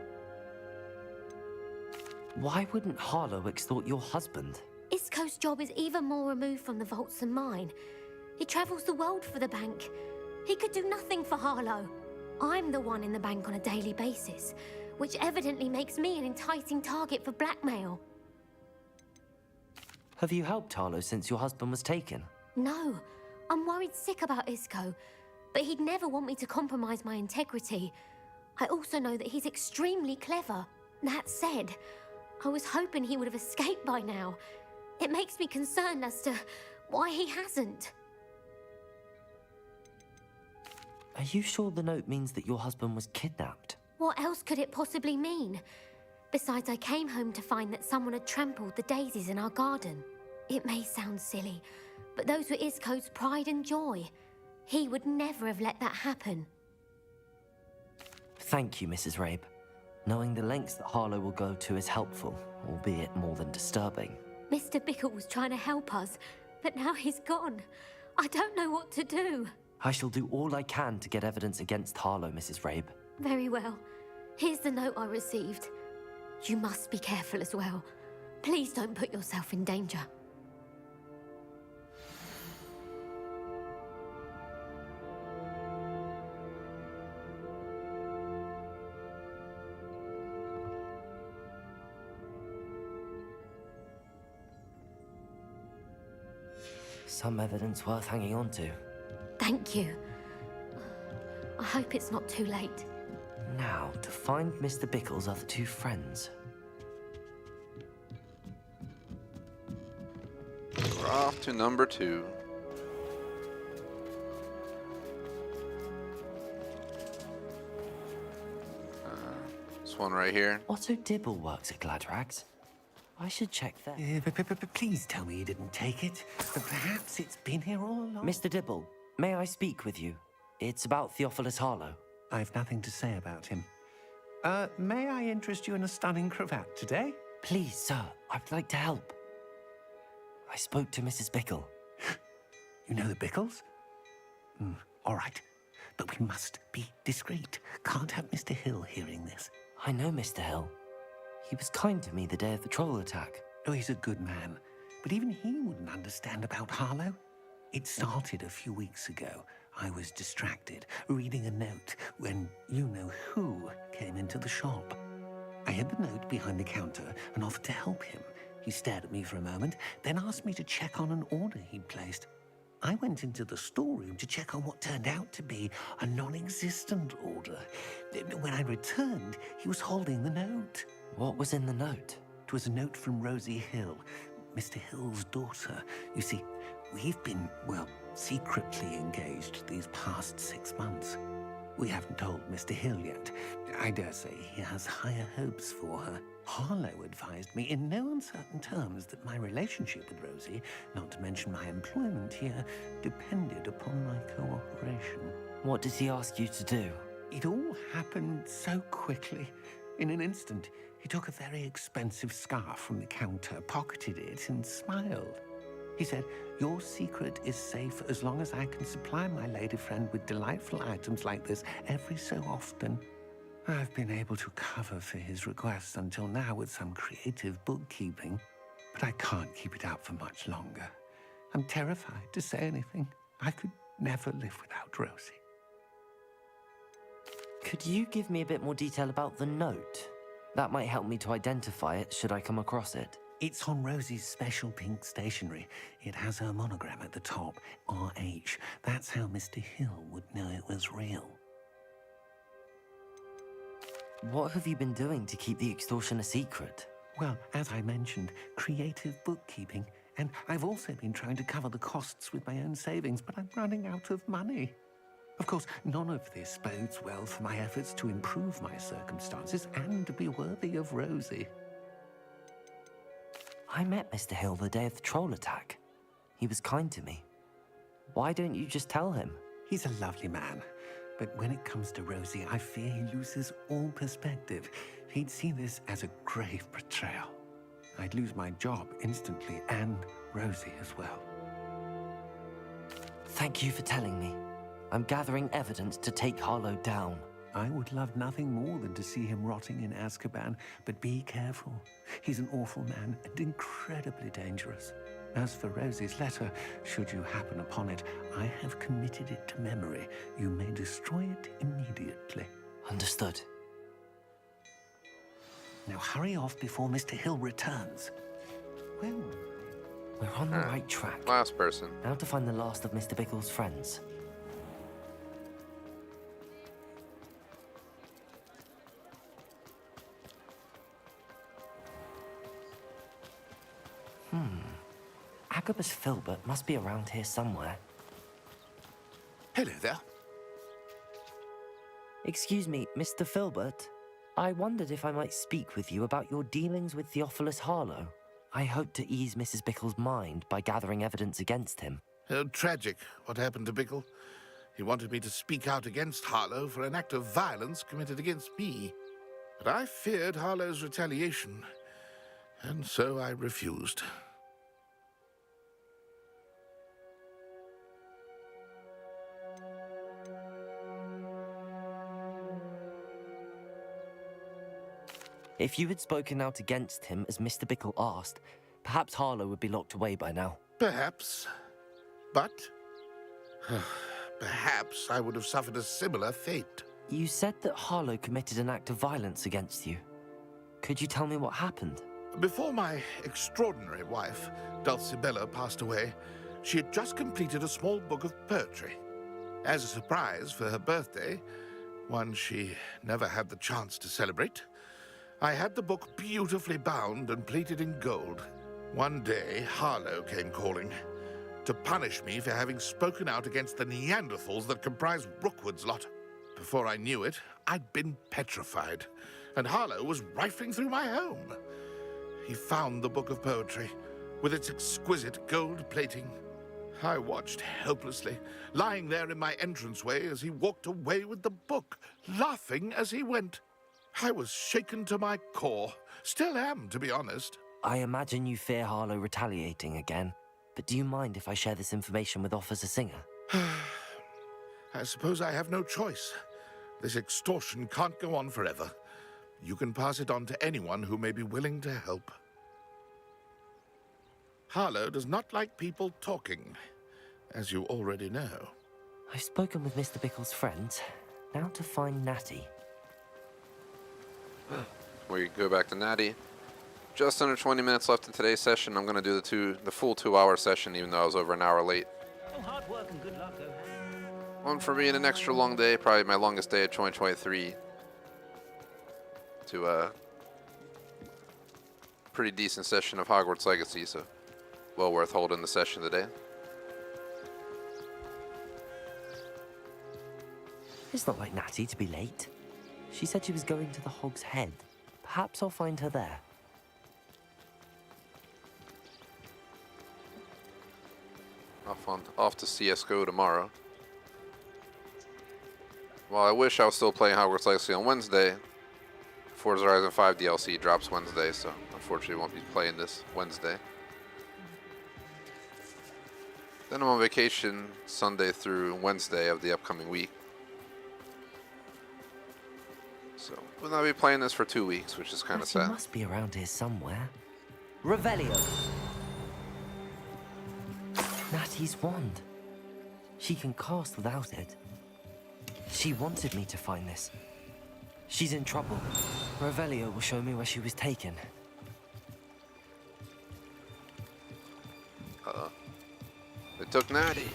Speaker 2: Why wouldn't Harlow extort your husband?
Speaker 9: Isco's job is even more removed from the vaults than mine. He travels the world for the bank. He could do nothing for Harlow. I'm the one in the bank on a daily basis, which evidently makes me an enticing target for blackmail.
Speaker 2: Have you helped Harlow since your husband was taken?
Speaker 9: No, I'm worried sick about Isco, but he'd never want me to compromise my integrity. I also know that he's extremely clever. That said, I was hoping he would have escaped by now. It makes me concerned as to why he hasn't.
Speaker 2: Are you sure the note means that your husband was kidnapped?
Speaker 9: What else could it possibly mean? Besides, I came home to find that someone had trampled the daisies in our garden. It may sound silly, but those were Isco's pride and joy. He would never have let that happen.
Speaker 2: Thank you, Mrs. Rabe. Knowing the lengths that Harlow will go to is helpful, albeit more than disturbing.
Speaker 9: Mr. Bickle was trying to help us, but now he's gone. I don't know what to do.
Speaker 2: I shall do all I can to get evidence against Harlow, Mrs. Rabe.
Speaker 9: Very well. Here's the note I received. You must be careful as well. Please don't put yourself in danger.
Speaker 2: Some evidence worth hanging on to.
Speaker 9: Thank you. I hope it's not too late.
Speaker 2: Now, to find Mr. Bickle's other two friends.
Speaker 1: We're off to number 2. This one right here.
Speaker 2: Otto Dibble works at Gladrags. I should check that.
Speaker 8: Please tell me you didn't take it. But perhaps it's been here all along.
Speaker 2: Mr. Dibble, may I speak with you? It's about Theophilus Harlow.
Speaker 8: I've nothing to say about him. May I interest you in a stunning cravat today?
Speaker 2: Please, sir, I'd like to help. I spoke to Mrs. Bickle.
Speaker 8: You know the Bickles? All right. But we must be discreet. Can't have Mr. Hill hearing this.
Speaker 2: I know Mr. Hill. He was kind to me the day of the troll attack.
Speaker 8: Oh, he's a good man. But even he wouldn't understand about Harlow. It started a few weeks ago. I was distracted, reading a note, when you-know-who came into the shop. I hid the note behind the counter and offered to help him. He stared at me for a moment, then asked me to check on an order he'd placed. I went into the storeroom to check on what turned out to be a non-existent order. When I returned, he was holding the note.
Speaker 2: What was in the note?
Speaker 8: It was a note from Rosie Hill, Mr. Hill's daughter. You see, we've been, well, secretly engaged these past 6 months. We haven't told Mr. Hill yet. I dare say he has higher hopes for her. Harlow advised me in no uncertain terms that my relationship with Rosie, not to mention my employment here, depended upon my cooperation.
Speaker 2: What did he ask you to do?
Speaker 8: It all happened so quickly. In an instant, he took a very expensive scarf from the counter, pocketed it, and smiled. He said, "Your secret is safe as long as I can supply my lady friend with delightful items like this every so often." I've been able to cover for his requests until now with some creative bookkeeping, but I can't keep it up for much longer. I'm terrified to say anything. I could never live without Rosie.
Speaker 2: Could you give me a bit more detail about the note? That might help me to identify it should I come across it.
Speaker 8: It's on Rosie's special pink stationery. It has her monogram at the top, RH. That's how Mr. Hill would know it was real.
Speaker 2: What have you been doing to keep the extortion a secret?
Speaker 8: Well, as I mentioned, creative bookkeeping. And I've also been trying to cover the costs with my own savings, but I'm running out of money. Of course, none of this bodes well for my efforts to improve my circumstances and to be worthy of Rosie.
Speaker 2: I met Mr. Hill the day of the troll attack. He was kind to me. Why don't you just tell him?
Speaker 8: He's a lovely man. But when it comes to Rosie, I fear he loses all perspective. He'd see this as a grave betrayal. I'd lose my job instantly, and Rosie as well.
Speaker 2: Thank you for telling me. I'm gathering evidence to take Harlow down.
Speaker 8: I would love nothing more than to see him rotting in Azkaban, but be careful. He's an awful man and incredibly dangerous. As for Rosie's letter, should you happen upon it, I have committed it to memory. You may destroy it immediately.
Speaker 2: Understood.
Speaker 8: Now hurry off before Mr. Hill returns. Well,
Speaker 2: we're on the right track.
Speaker 1: Last person.
Speaker 2: Now to find the last of Mr. Bickle's friends. Agabus Filbert must be around here somewhere.
Speaker 13: Hello there.
Speaker 2: Excuse me, Mr. Filbert. I wondered if I might speak with you about your dealings with Theophilus Harlow. I hope to ease Mrs. Bickle's mind by gathering evidence against him.
Speaker 13: Tragic, what happened to Bickle. He wanted me to speak out against Harlow for an act of violence committed against me. But I feared Harlow's retaliation, and so I refused.
Speaker 2: If you had spoken out against him as Mr. Bickle asked, perhaps Harlow would be locked away by now.
Speaker 13: Perhaps. But perhaps I would have suffered a similar fate.
Speaker 2: You said that Harlow committed an act of violence against you. Could you tell me what happened?
Speaker 13: Before my extraordinary wife, Dulcibella, passed away, she had just completed a small book of poetry. As a surprise for her birthday, one she never had the chance to celebrate, I had the book beautifully bound and plated in gold. One day, Harlow came calling to punish me for having spoken out against the Neanderthals that comprise Rookwood's lot. Before I knew it, I'd been petrified, and Harlow was rifling through my home. He found the book of poetry, with its exquisite gold plating. I watched helplessly, lying there in my entranceway as he walked away with the book, laughing as he went. I was shaken to my core. Still am, to be honest.
Speaker 2: I imagine you fear Harlow retaliating again, but do you mind if I share this information with Officer Singer?
Speaker 13: I suppose I have no choice. This extortion can't go on forever. You can pass it on to anyone who may be willing to help. Harlow does not like people talking, as you already know.
Speaker 2: I've spoken with Mr. Bickle's friends. Now to find Natty.
Speaker 1: We go back to Natty. Just under 20 minutes left in today's session. I'm going to do the full 2-hour session, even though I was over an hour late.
Speaker 6: Oh, hard work and good luck, Omen.
Speaker 1: One for being an extra long day, probably my longest day of 2023. To a pretty decent session of Hogwarts Legacy, so well worth holding the session today.
Speaker 2: It's not like Natty to be late. She said she was going to the Hog's Head. Perhaps I'll find her there.
Speaker 1: Off to CSGO tomorrow. Well, I wish I was still playing Hogwarts Legacy on Wednesday. Forza Horizon 5 DLC drops Wednesday, so unfortunately won't be playing this Wednesday. Then I'm on vacation Sunday through Wednesday of the upcoming week. So we'll not be playing this for 2 weeks, which is kind of sad.
Speaker 2: She must be around here somewhere. Revelio. Natty's wand. She can cast without it. She wanted me to find this. She's in trouble. Revelio will show me where she was taken.
Speaker 1: They took Natty.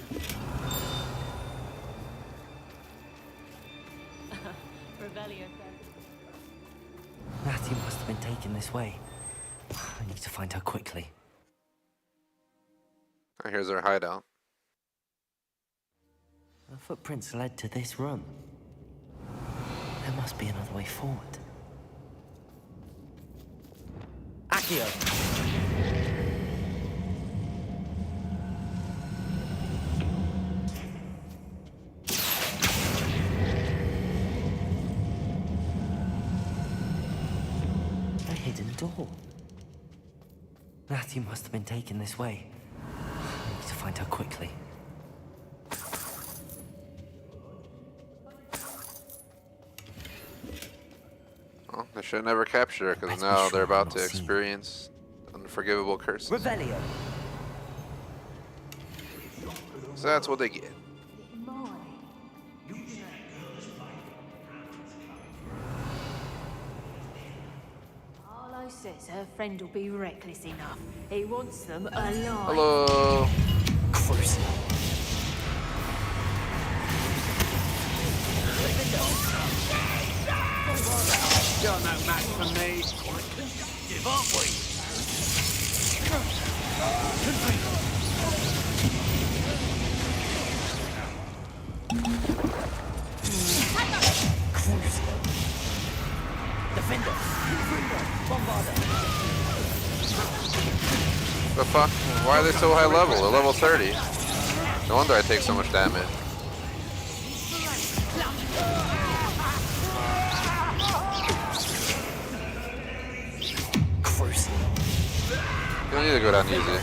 Speaker 2: Natty must have been taken this way. I need to find her quickly.
Speaker 1: Oh, here's our hideout.
Speaker 2: The footprints led to this room. There must be another way forward. Accio! A hidden door. Natty must have been taken this way. I need to find her quickly.
Speaker 1: Well, they should never capture her, because now they're about to experience unforgivable curses.
Speaker 2: Revelio.
Speaker 1: So that's what they get.
Speaker 14: Harlow says her friend will be reckless enough. He wants them alive.
Speaker 1: Hello.
Speaker 2: Crucio.
Speaker 8: You're no match for me.
Speaker 6: Give up, we.
Speaker 11: Defender! Bombarder!
Speaker 1: The fuck? Why are they so high level? They're level 30. No wonder I take so much damage. You don't need to go down easy.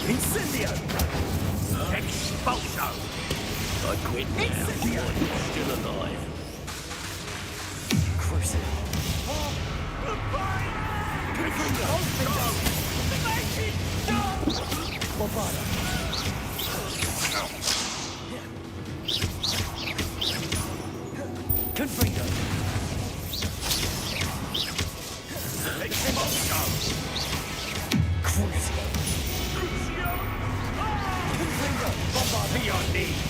Speaker 11: Incendio! Expulso! I quit now. You're still alive. Crucio. Bombarder. Confringo. Expulso. Crucio. Confringo. Bombarder. To your knees.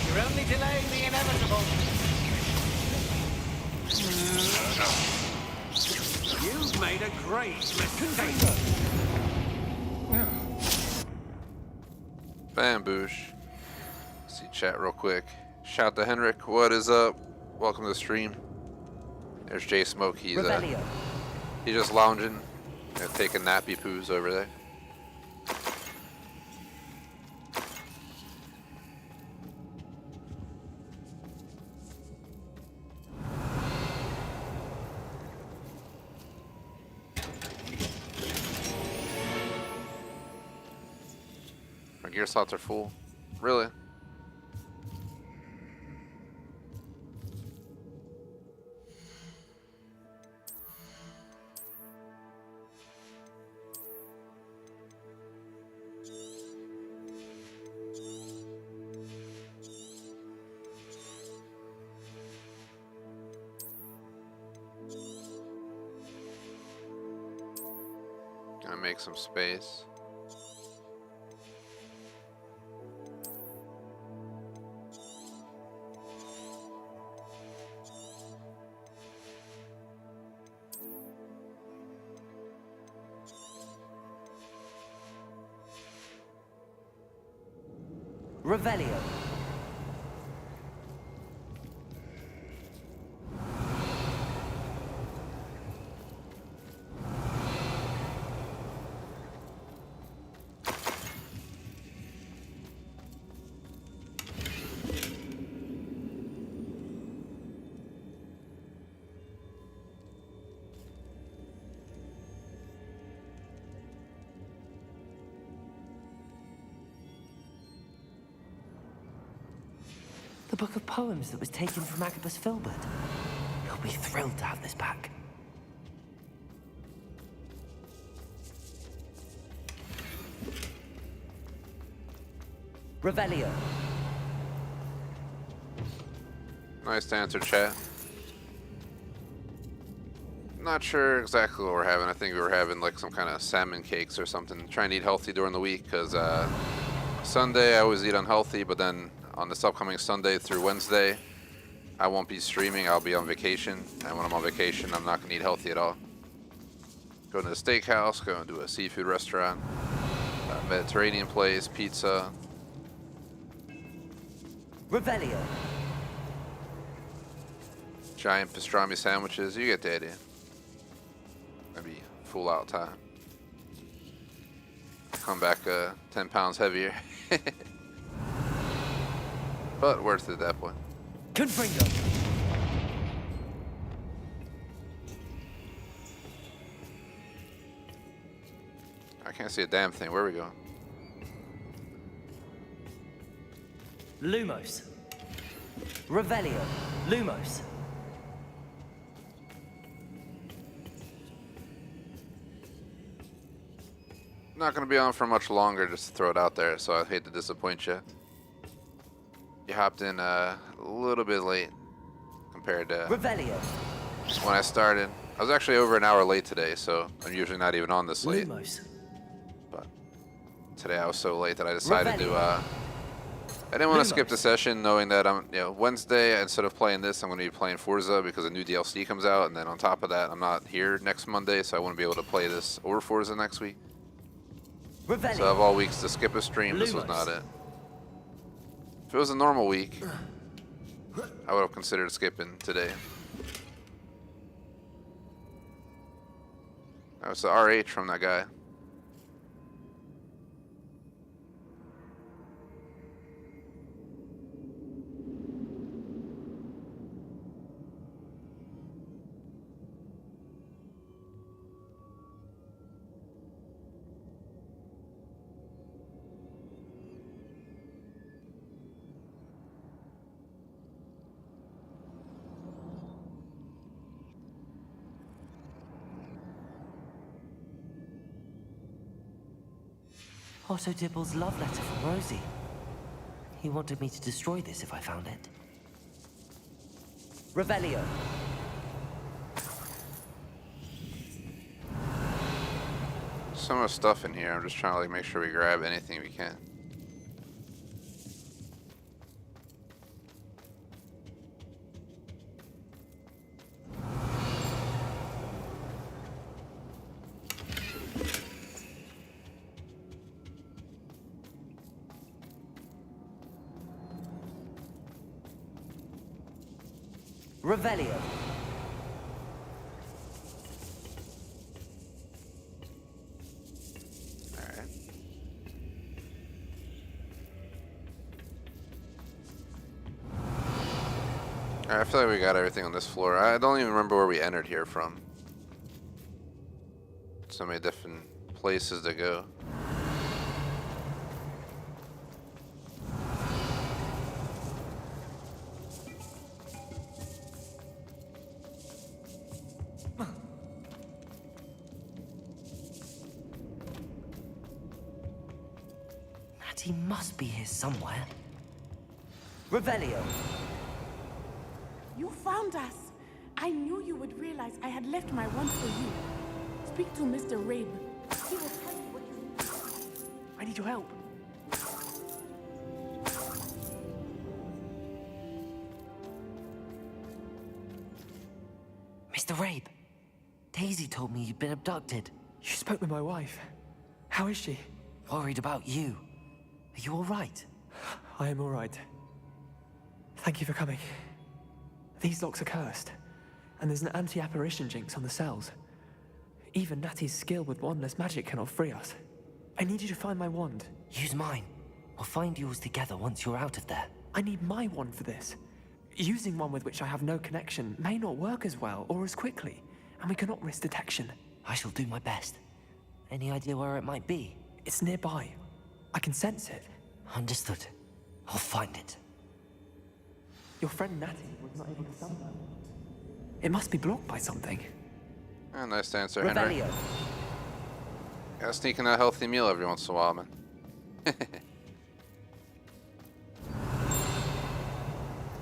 Speaker 8: You're only delaying the inevitable.
Speaker 5: You've made a great mistake.
Speaker 1: Bamboosh. See chat real quick. Shout to Henrik. What is up? Welcome to the stream. There's Jay Smoke. He's just lounging, taking nappy poos over there. My gear slots are full. Really? Gonna make some space.
Speaker 2: Revelio. The book of poems that was taken from Agabus Filbert. He'll be thrilled to have this back. Revelio.
Speaker 1: Nice answer, chat. Not sure exactly what we're having. I think we were having like some kind of salmon cakes or something. Trying to eat healthy during the week because Sunday I always eat unhealthy, but then on this upcoming Sunday through Wednesday, I won't be streaming. I'll be on vacation, and when I'm on vacation, I'm not gonna eat healthy at all. Going to the steakhouse, going to a seafood restaurant, a Mediterranean place, pizza.
Speaker 2: Revelio.
Speaker 1: Giant pastrami sandwiches. You get the idea. Maybe full out time. Come back 10 pounds heavier. But worth it at that point.
Speaker 2: Confringo.
Speaker 1: I can't see a damn thing. Where are we going?
Speaker 2: Lumos. Revelio. Lumos.
Speaker 1: Not going to be on for much longer, just to throw it out there, so I hate to disappoint you. You hopped in a little bit late compared to
Speaker 2: Revelio.
Speaker 1: when I started. I was actually over an hour late today, so I'm usually not even on this late.
Speaker 2: Lumos.
Speaker 1: But today I was so late that I decided to. I didn't want to skip the session, knowing that Wednesday instead of playing this, I'm going to be playing Forza because a new DLC comes out, and then on top of that, I'm not here next Monday, so I wouldn't be able to play this or Forza next week.
Speaker 2: Revelio.
Speaker 1: So I have all weeks to skip a stream. This was not it. If it was a normal week, I would have considered skipping today. That was the RH from that guy.
Speaker 2: Otto Dibble's love letter from Rosie. He wanted me to destroy this if I found it. Revelio.
Speaker 1: So much stuff in here. I'm just trying to like make sure we grab anything we can.
Speaker 2: Revelio.
Speaker 1: Alright. Alright, I feel like we got everything on this floor. I don't even remember where we entered here from. So many different places to go.
Speaker 2: He must be here somewhere. Revelio.
Speaker 10: You found us. I knew you would realize I had left my wand for you. Speak to Mr. Rabe. He will tell you what you need.
Speaker 4: I need your help.
Speaker 2: Mr. Rabe, Daisy told me you'd been abducted.
Speaker 4: You spoke with my wife. How is she?
Speaker 2: Worried about you. Are you all right?
Speaker 4: I am all right. Thank you for coming. These locks are cursed, and there's an anti-apparition jinx on the cells. Even Natty's skill with wandless magic cannot free us. I need you to find my wand.
Speaker 2: Use mine. We'll find yours together once you're out of there.
Speaker 4: I need my wand for this. Using one with which I have no connection may not work as well or as quickly, and we cannot risk detection.
Speaker 2: I shall do my best. Any idea where it might be?
Speaker 4: It's nearby. I can sense it.
Speaker 2: Understood. I'll find it.
Speaker 4: Your friend Natty was not able to summon her. It must be blocked by something.
Speaker 1: Oh, nice answer, Henry.
Speaker 2: Revelio.
Speaker 1: Gotta sneak in a healthy meal every once in a while, man.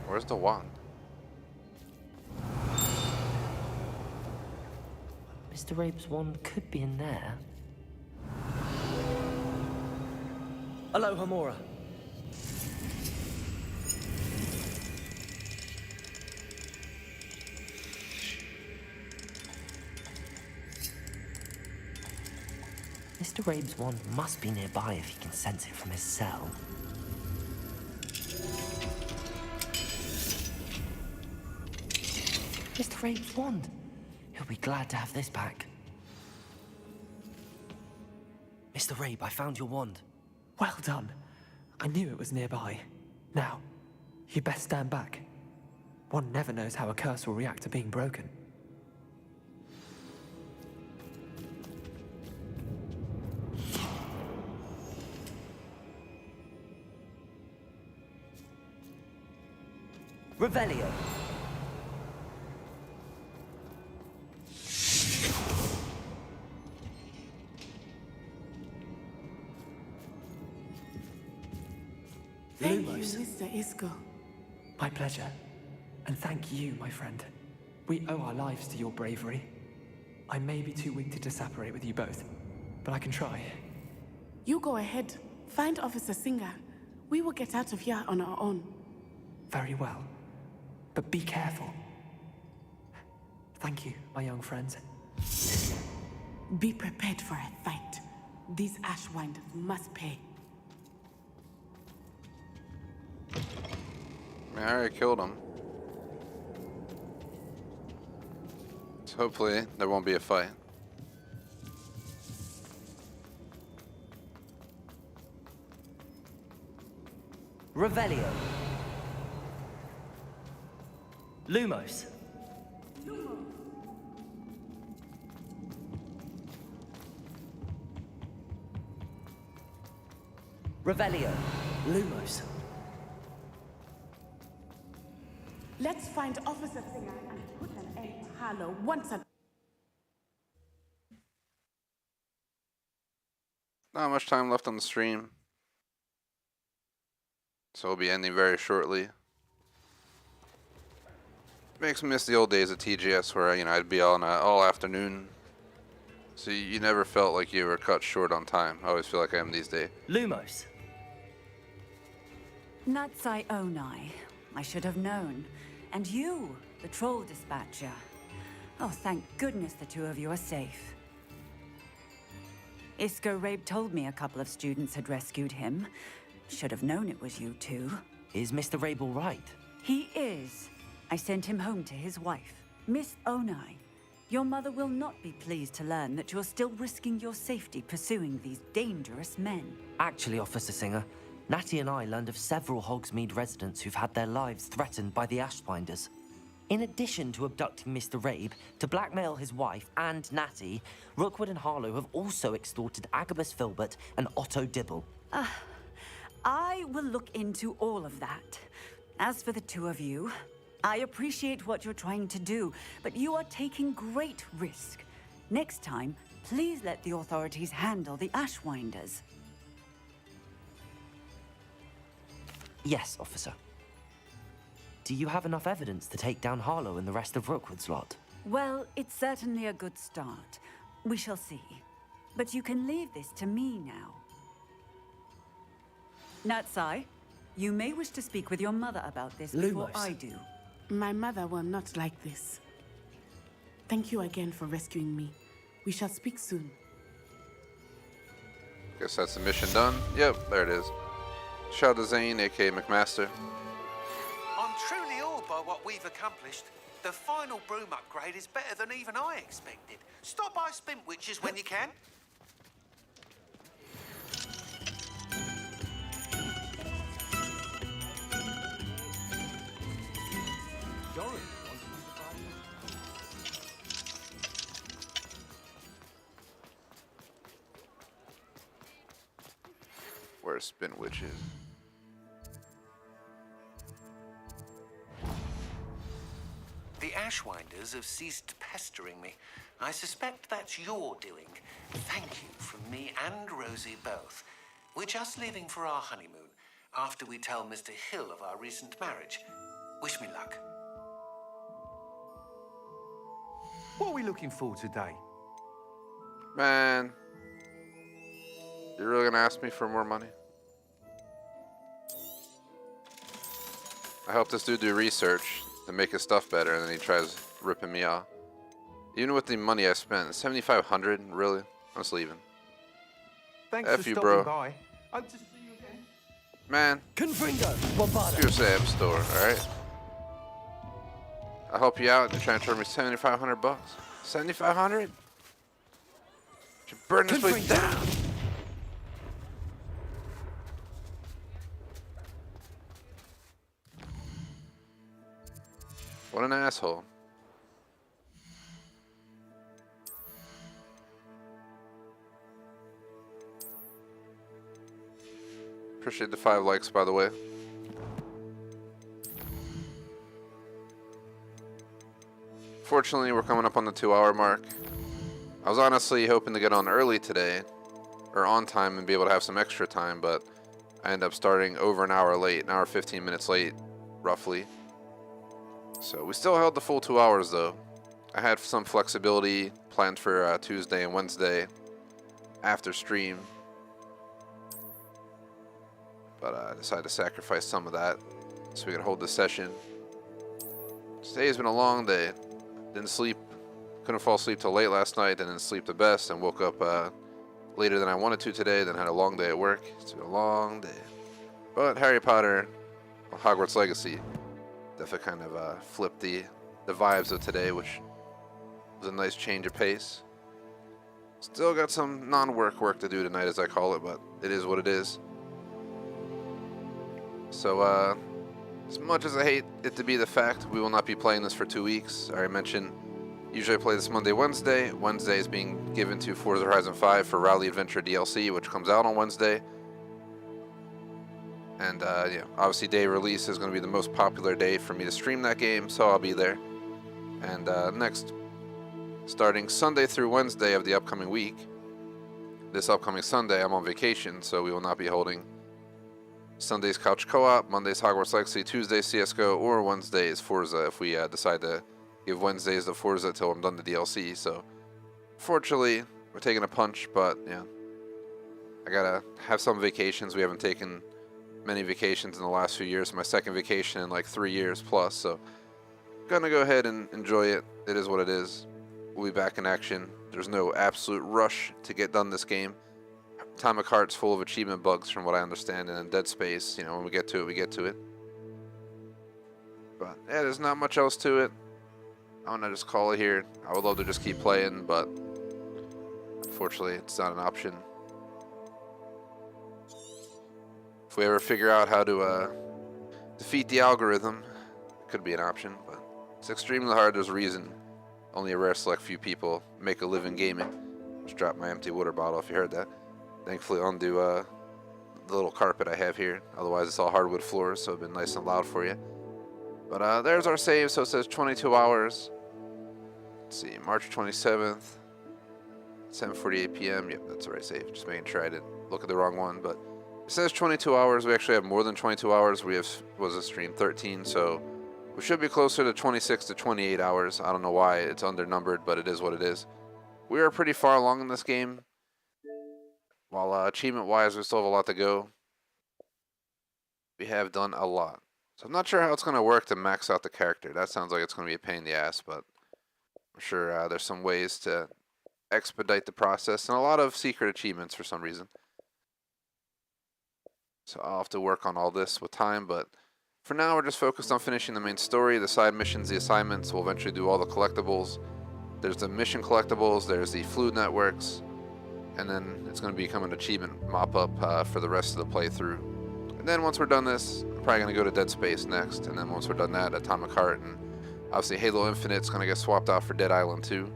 Speaker 1: Where's the wand?
Speaker 2: Mr. Rabe's wand could be in there. Hello, Hamora. Mr. Rabe's wand must be nearby if he can sense it from his cell. Mr. Rabe's wand. He'll be glad to have this back. Mr. Rabe, I found your wand.
Speaker 4: Well done. I knew it was nearby. Now, you best stand back. One never knows how a curse will react to being broken.
Speaker 2: Revelio.
Speaker 10: Thank you, Mr. Isco.
Speaker 4: My pleasure. And thank you, my friend. We owe our lives to your bravery. I may be too weak to disapparate with you both, but I can try.
Speaker 10: You go ahead. Find Officer Singer. We will get out of here on our own.
Speaker 4: Very well. But be careful. Thank you, my young friends.
Speaker 10: Be prepared for a fight. These Ashwinders must pay.
Speaker 1: I already killed him. So hopefully there won't be a fight.
Speaker 2: Revelio. Lumos. Revelio. Lumos.
Speaker 10: Let's find Officer Singer and put an end to Harlow once and...
Speaker 1: Not much time left on the stream, so we'll be ending very shortly. Makes me miss the old days of TGS where I'd be on all afternoon. So you never felt like you were cut short on time. I always feel like I am these days.
Speaker 2: Lumos.
Speaker 15: Natsai Onai. I should have known. And you, the troll dispatcher. Oh, thank goodness the two of you are safe. Isco Rabe told me a couple of students had rescued him. Should have known it was you two.
Speaker 2: Is Mr. Rabe all right?
Speaker 15: He is. I sent him home to his wife. Miss Onai, your mother will not be pleased to learn that you're still risking your safety pursuing these dangerous men.
Speaker 2: Actually, Officer Singer, Natty and I learned of several Hogsmeade residents who've had their lives threatened by the Ashwinders. In addition to abducting Mr. Rabe to blackmail his wife and Natty, Rookwood and Harlow have also extorted Agabus Filbert and Otto Dibble.
Speaker 15: I will look into all of that. As for the two of you, I appreciate what you're trying to do, but you are taking great risk. Next time, please let the authorities handle the Ashwinders.
Speaker 2: Yes, officer. Do you have enough evidence to take down Harlow and the rest of Rookwood's lot?
Speaker 15: Well, it's certainly a good start. We shall see. But you can leave this to me now. Natsai, you may wish to speak with your mother about this before
Speaker 10: Lumos.
Speaker 15: I do.
Speaker 10: My mother will not like this. Thank you again for rescuing me. We shall speak soon.
Speaker 1: Guess that's the mission done. Yep, there it is. Shout out to Zane, aka McMaster.
Speaker 8: I'm truly awed by what we've accomplished. The final broom upgrade is better than even I expected. Stop by Spint Witches when you can.
Speaker 1: Where's Spin Witches?
Speaker 8: The Ashwinders have ceased pestering me. I suspect that's your doing. Thank you from me and Rosie both. We're just leaving for our honeymoon after we tell Mr. Hill of our recent marriage. Wish me luck. What are we looking for today?
Speaker 1: Man, you're really gonna ask me for more money? I helped this dude do research to make his stuff better, and then he tries ripping me off. Even with the money I spent, 7,500, really? I'm just leaving.
Speaker 8: Thanks
Speaker 1: F
Speaker 8: for
Speaker 1: you,
Speaker 8: stopping
Speaker 1: bro.
Speaker 8: by. Hope to see you again.
Speaker 1: Man, excuse the app store, alright? I'll help you out, and you're trying to charge me 7,500 bucks. 7,500? Should burn this place down. What an asshole. Appreciate the 5 likes, by the way. Fortunately, we're coming up on the 2-hour mark. I was honestly hoping to get on early today, or on time, and be able to have some extra time, but I ended up starting over an hour late, an hour 15 minutes late, roughly. So we still held the full 2 hours, though. I had some flexibility planned for Tuesday and Wednesday after stream, but I decided to sacrifice some of that so we could hold the session. Today has been a long day. Didn't sleep, couldn't fall asleep till late last night, didn't sleep the best, and woke up later than I wanted to today, then had a long day at work. It's been a long day. But Harry Potter, Hogwarts Legacy, definitely kind of flipped the vibes of today, which was a nice change of pace. Still got some non-work work to do tonight, as I call it, but it is what it is. So, as much as I hate it to be the fact, we will not be playing this for 2 weeks. I already mentioned, usually I play this Monday, Wednesday. Wednesday is being given to Forza Horizon 5 for Rally Adventure DLC, which comes out on Wednesday. And, yeah, obviously day release is going to be the most popular day for me to stream that game, so I'll be there. And next, starting Sunday through Wednesday of the upcoming week, this upcoming Sunday, I'm on vacation, so we will not be holding Sunday's Couch Co-op, Monday's Hogwarts Legacy, Tuesday's CSGO, or Wednesday's Forza if we decide to give Wednesdays to Forza till I'm done the DLC. So, fortunately, we're taking a punch, but yeah, I gotta have some vacations. We haven't taken many vacations in the last few years. My second vacation in like 3 years plus, so gonna go ahead and enjoy it. It is what it is. We'll be back in action. There's no absolute rush to get done this game. Atomic Heart's full of achievement bugs from what I understand, and in Dead Space, you know, when we get to it, we get to it. But yeah, there's not much else to it. I'm gonna just call it here. I would love to just keep playing, but unfortunately it's not an option. If we ever figure out how to defeat the algorithm, it could be an option, but it's extremely hard. There's a reason only a rare select few people make a living gaming. Just dropped my empty water bottle if you heard that. Thankfully undo the little carpet I have here. Otherwise it's all hardwood floors, so it'd been nice and loud for you. But there's our save, so it says 22 hours. Let's see, March 27th, 7:48 p.m. Yep, that's the right save. Just making sure I didn't look at the wrong one. But it says 22 hours. We actually have more than 22 hours. We have was a stream 13, so we should be closer to 26 to 28 hours. I don't know why it's undernumbered, but it is what it is. We are pretty far along in this game. While achievement-wise, we still have a lot to go. We have done a lot. So I'm not sure how it's going to work to max out the character. That sounds like it's going to be a pain in the ass, but I'm sure there's some ways to expedite the process, and a lot of secret achievements for some reason. So I'll have to work on all this with time, but for now we're just focused on finishing the main story, the side missions, the assignments. We'll eventually do all the collectibles. There's the mission collectibles, there's the fluid networks, and then it's going to become an achievement mop-up for the rest of the playthrough. And then once we're done this, I'm probably going to go to Dead Space next, and then once we're done that, Atomic Heart, and obviously Halo Infinite's going to get swapped out for Dead Island 2.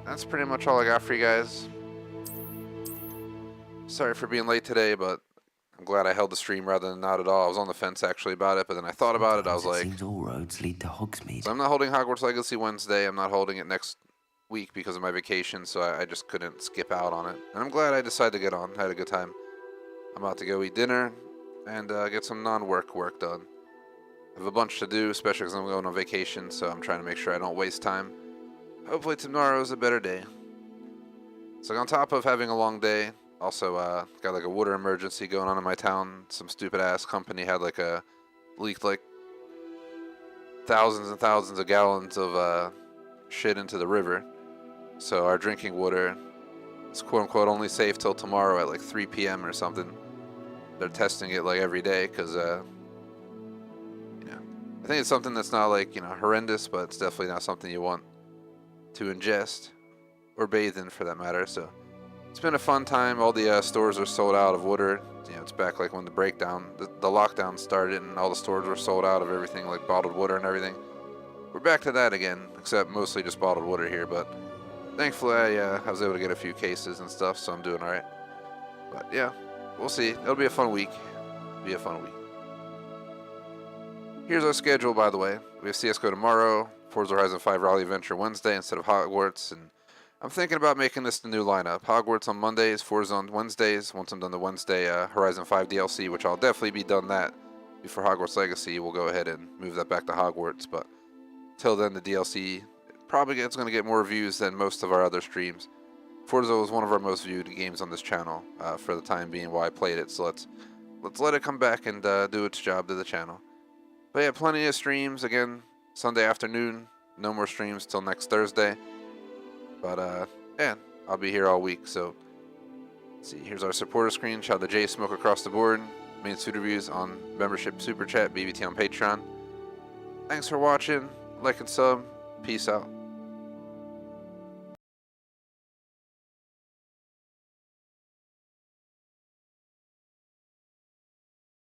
Speaker 1: That's pretty much all I got for you guys. Sorry for being late today, but I'm glad I held the stream rather than not at all. I was on the fence actually about it, but then I thought about it. I was like,
Speaker 2: seems all roads lead to Hogsmeade.
Speaker 1: So I'm not holding Hogwarts Legacy Wednesday. I'm not holding it next week because of my vacation, so I just couldn't skip out on it. And I'm glad I decided to get on. I had a good time. I'm about to go eat dinner and get some non-work work done. I have a bunch to do, especially because I'm going on vacation, so I'm trying to make sure I don't waste time. Hopefully tomorrow's a better day. So on top of having a long day, also got like a water emergency going on in my town. Some stupid ass company had like leaked like thousands and thousands of gallons of shit into the river. So our drinking water is quote unquote only safe till tomorrow at like 3 p.m. or something. They're testing it like every day because I think it's something that's not like, horrendous, but it's definitely not something you want to ingest or bathe in for that matter. So it's been a fun time. All the stores are sold out of water. It's back like when the lockdown started and all the stores were sold out of everything like bottled water and everything. We're back to that again, except mostly just bottled water here, but thankfully I was able to get a few cases and stuff, so I'm doing alright. But yeah, we'll see. It'll be a fun week. Here's our schedule, by the way. We have CSGO tomorrow, Forza Horizon 5 Rally Adventure Wednesday instead of Hogwarts, and I'm thinking about making this the new lineup. Hogwarts on Mondays, Forza on Wednesdays. Once I'm done the Wednesday Horizon 5 DLC, which I'll definitely be done that before Hogwarts Legacy, we'll go ahead and move that back to Hogwarts, but till then the DLC probably is going to get more views than most of our other streams. Forza was one of our most viewed games on this channel for the time being while I played it, so let's let it come back and do its job to the channel. But yeah, plenty of streams. Again, Sunday afternoon, no more streams till next Thursday. But yeah, I'll be here all week. So let's see, here's our supporter screen. Shout out to J Smoke across the board. Main suit reviews on membership, super chat, BBT on Patreon. Thanks for watching. Like and sub. Peace out.